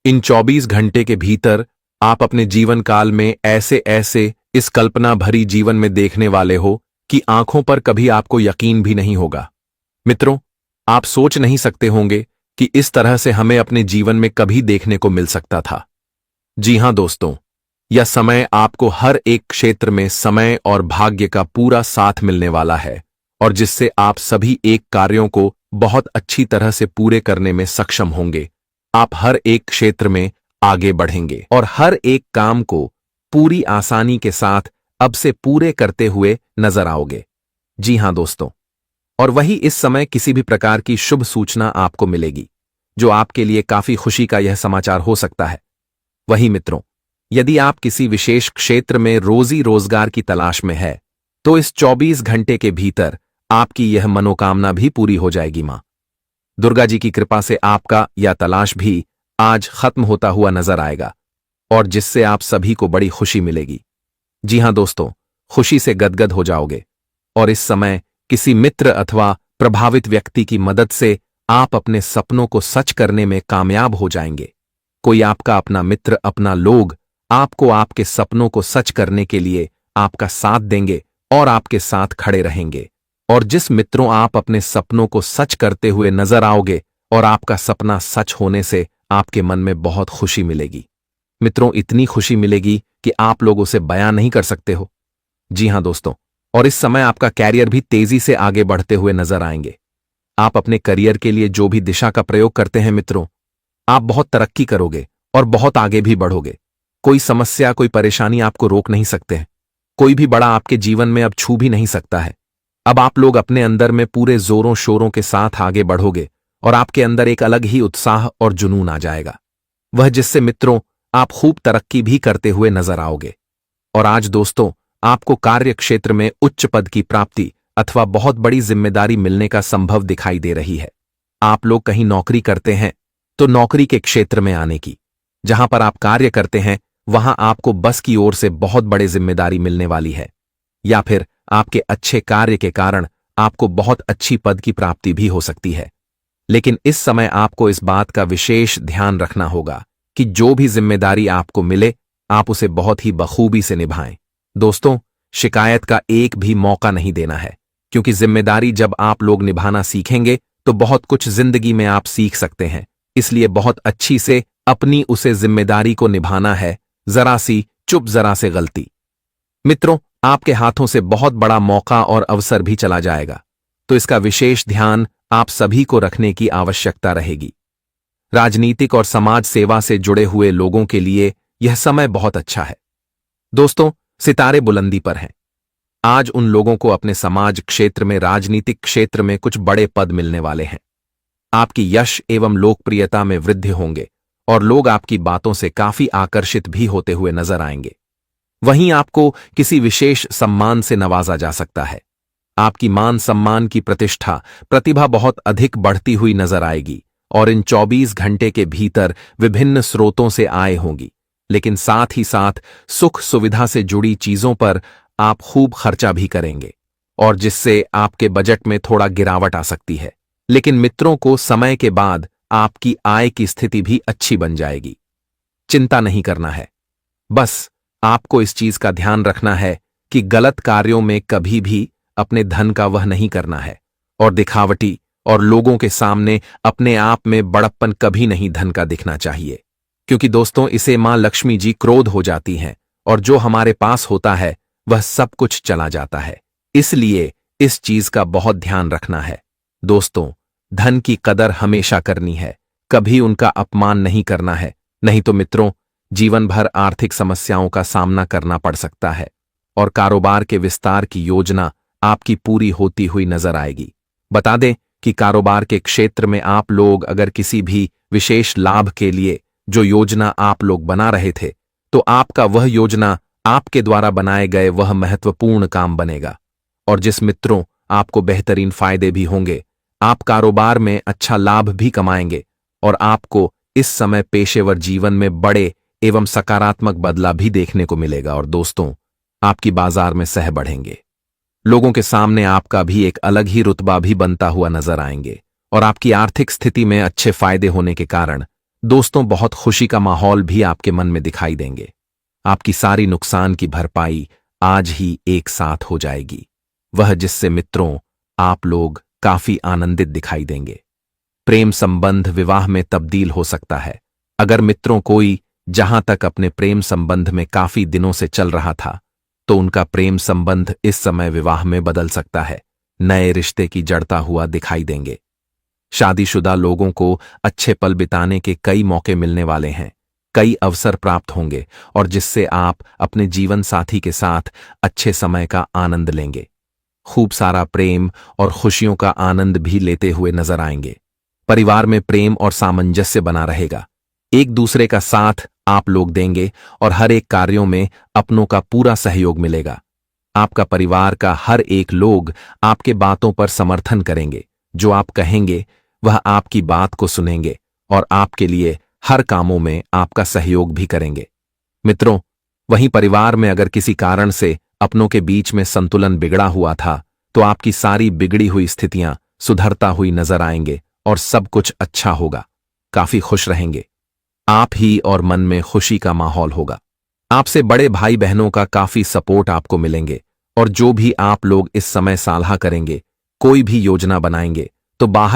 [SPEAKER 1] इन 24 घंटे के भीतर आप अपने जीवन काल में ऐसे ऐसे इस कल्पना भरी जीवन में देखने वाले हो कि आंखों पर कभी आपको यकीन भी नहीं होगा। मित्रों, आप सोच नहीं सकते होंगे कि इस तरह से हमें अपने जीवन में कभी देखने को मिल सकता था। जी हां दोस्तों, यह समय आपको हर एक क्षेत्र में समय और भाग्य का पूरा साथ मिलने वाला है और जिससे आप सभी एक कार्यों को बहुत अच्छी तरह से पूरे करने में सक्षम होंगे। आप हर एक क्षेत्र में आगे बढ़ेंगे और हर एक काम को पूरी आसानी के साथ अब से पूरे करते हुए नजर आओगे। जी हां दोस्तों, और वही इस समय किसी भी प्रकार की शुभ सूचना आपको मिलेगी, जो आपके लिए काफी खुशी का यह समाचार हो सकता है। वही मित्रों, यदि आप किसी विशेष क्षेत्र में रोजी रोजगार की तलाश में है, तो इस 24 घंटे के भीतर आपकी यह मनोकामना भी पूरी हो जाएगी। मां दुर्गा जी की कृपा से आपका यह तलाश भी आज खत्म होता हुआ नजर आएगा और जिससे आप सभी को बड़ी खुशी मिलेगी। जी हां दोस्तों, खुशी से गदगद हो जाओगे और इस समय किसी मित्र अथवा प्रभावित व्यक्ति की मदद से आप अपने सपनों को सच करने में कामयाब हो जाएंगे। कोई आपका अपना मित्र, अपना लोग आपको आपके सपनों को सच करने के लिए आपका साथ देंगे और आपके साथ खड़े रहेंगे। और जिस मित्रों आप अपने सपनों को सच करते हुए नजर आओगे और आपका सपना सच होने से आपके मन में बहुत खुशी मिलेगी। मित्रों, इतनी खुशी मिलेगी कि आप लोग उसे बयान नहीं कर सकते हो। जी हां दोस्तों, और इस समय आपका कैरियर भी तेजी से आगे बढ़ते हुए नजर आएंगे। आप अपने करियर के लिए जो भी दिशा का प्रयोग करते हैं मित्रों, आप बहुत तरक्की करोगे और बहुत आगे भी बढ़ोगे। कोई समस्या, कोई परेशानी आपको रोक नहीं सकते हैं। कोई भी बड़ा आपके जीवन में अब छू भी नहीं सकता है। अब आप लोग अपने अंदर में पूरे जोरों शोरों के साथ आगे बढ़ोगे और आपके अंदर एक अलग ही उत्साह और जुनून आ जाएगा। वह जिससे मित्रों आप खूब तरक्की भी करते हुए नजर आओगे। और आज दोस्तों आपको कार्य क्षेत्र में उच्च पद की प्राप्ति अथवा बहुत बड़ी जिम्मेदारी मिलने का संभव दिखाई दे रही है। आप लोग कहीं नौकरी करते हैं तो नौकरी के क्षेत्र में आने की, जहां पर आप कार्य करते हैं वहां आपको बस की ओर से बहुत बड़ी जिम्मेदारी मिलने वाली है, या फिर आपके अच्छे कार्य के कारण आपको बहुत अच्छी पद की प्राप्ति भी हो सकती है। लेकिन इस समय आपको इस बात का विशेष ध्यान रखना होगा कि जो भी जिम्मेदारी आपको मिले आप उसे बहुत ही बखूबी से निभाएं। दोस्तों शिकायत का एक भी मौका नहीं देना है, क्योंकि जिम्मेदारी जब आप लोग निभाना सीखेंगे तो बहुत कुछ जिंदगी में आप सीख सकते हैं। इसलिए बहुत अच्छी से अपनी उसे जिम्मेदारी को निभाना है, जरा सी चुप जरा से गलती। मित्रों आपके हाथों से बहुत बड़ा मौका और अवसर भी चला जाएगा, तो इसका विशेष ध्यान आप सभी को रखने की आवश्यकता रहेगी। राजनीतिक और समाज सेवा से जुड़े हुए लोगों के लिए यह समय बहुत अच्छा है। दोस्तों सितारे बुलंदी पर हैं। आज उन लोगों को अपने समाज क्षेत्र में राजनीतिक क्षेत्र में कुछ बड़े पद मिलने वाले हैं। आपकी यश एवं लोकप्रियता में वृद्धि होंगे और लोग आपकी बातों से काफी आकर्षित भी होते हुए नजर आएंगे। वहीं आपको किसी विशेष सम्मान से नवाजा जा सकता है। आपकी मान सम्मान की प्रतिष्ठा प्रतिभा बहुत अधिक बढ़ती हुई नजर आएगी और इन 24 घंटे के भीतर विभिन्न स्रोतों से आय होंगी। लेकिन साथ ही साथ सुख सुविधा से जुड़ी चीजों पर आप खूब खर्चा भी करेंगे और जिससे आपके बजट में थोड़ा गिरावट आ सकती है। लेकिन मित्रों को समय के बाद आपकी आय की स्थिति भी अच्छी बन जाएगी। चिंता नहीं करना है, बस आपको इस चीज का ध्यान रखना है कि गलत कार्यों में कभी भी अपने धन का वह नहीं करना है और दिखावटी और लोगों के सामने अपने आप में बड़प्पन कभी नहीं धन का दिखना चाहिए, क्योंकि दोस्तों इसे मां लक्ष्मी जी क्रोध हो जाती हैं और जो हमारे पास होता है वह सब कुछ चला जाता है। इसलिए इस चीज का बहुत ध्यान रखना है। दोस्तों धन की कदर हमेशा करनी है, कभी उनका अपमान नहीं करना है, नहीं तो मित्रों जीवन भर आर्थिक समस्याओं का सामना करना पड़ सकता है और कारोबार के विस्तार की योजना आपकी पूरी होती हुई नजर आएगी। बता दें कि कारोबार के क्षेत्र में आप लोग अगर किसी भी विशेष लाभ के लिए जो योजना आप लोग बना रहे थे तो आपका वह योजना आपके द्वारा बनाए गए वह महत्वपूर्ण काम बनेगा और जिस मित्रों आपको बेहतरीन फायदे भी होंगे, आप कारोबार में अच्छा लाभ भी कमाएंगे और आपको इस समय पेशेवर जीवन में बड़े एवं सकारात्मक बदलाव भी देखने को मिलेगा और दोस्तों आपकी बाजार में सह बढ़ेंगे। लोगों के सामने आपका भी एक अलग ही रुतबा भी बनता हुआ नजर आएंगे और आपकी आर्थिक स्थिति में अच्छे फायदे होने के कारण दोस्तों बहुत खुशी का माहौल भी आपके मन में दिखाई देंगे। आपकी सारी नुकसान की भरपाई आज ही एक साथ हो जाएगी, वह जिससे मित्रों आप लोग काफी आनंदित दिखाई देंगे। प्रेम संबंध विवाह में तब्दील हो सकता है। अगर मित्रों कोई जहां तक अपने प्रेम संबंध में काफी दिनों से चल रहा था तो उनका प्रेम संबंध इस समय विवाह में बदल सकता है। नए रिश्ते की जड़ता हुआ दिखाई देंगे। शादीशुदा लोगों को अच्छे पल बिताने के कई मौके मिलने वाले हैं, कई अवसर प्राप्त होंगे और जिससे आप अपने जीवन साथी के साथ अच्छे समय का आनंद लेंगे। खूब सारा प्रेम और खुशियों का आनंद भी लेते हुए नजर आएंगे। परिवार में प्रेम और सामंजस्य बना रहेगा। एक दूसरे का साथ आप लोग देंगे और हर एक कार्यों में अपनों का पूरा सहयोग मिलेगा। आपका परिवार का हर एक लोग आपके बातों पर समर्थन करेंगे। जो आप कहेंगे वह आपकी बात को सुनेंगे और आपके लिए हर कामों में आपका सहयोग भी करेंगे। मित्रों वहीं परिवार में अगर किसी कारण से अपनों के बीच में संतुलन बिगड़ा हुआ था तो आपकी सारी बिगड़ी हुई स्थितियां सुधरता हुई नजर आएंगे और सब कुछ अच्छा होगा। काफी खुश रहेंगे आप ही और मन में खुशी का माहौल होगा। आपसे बड़े भाई बहनों का काफी सपोर्ट आपको मिलेंगे और जो भी आप लोग इस समय सालहा करेंगे, कोई भी योजना बनाएंगे तो बाहर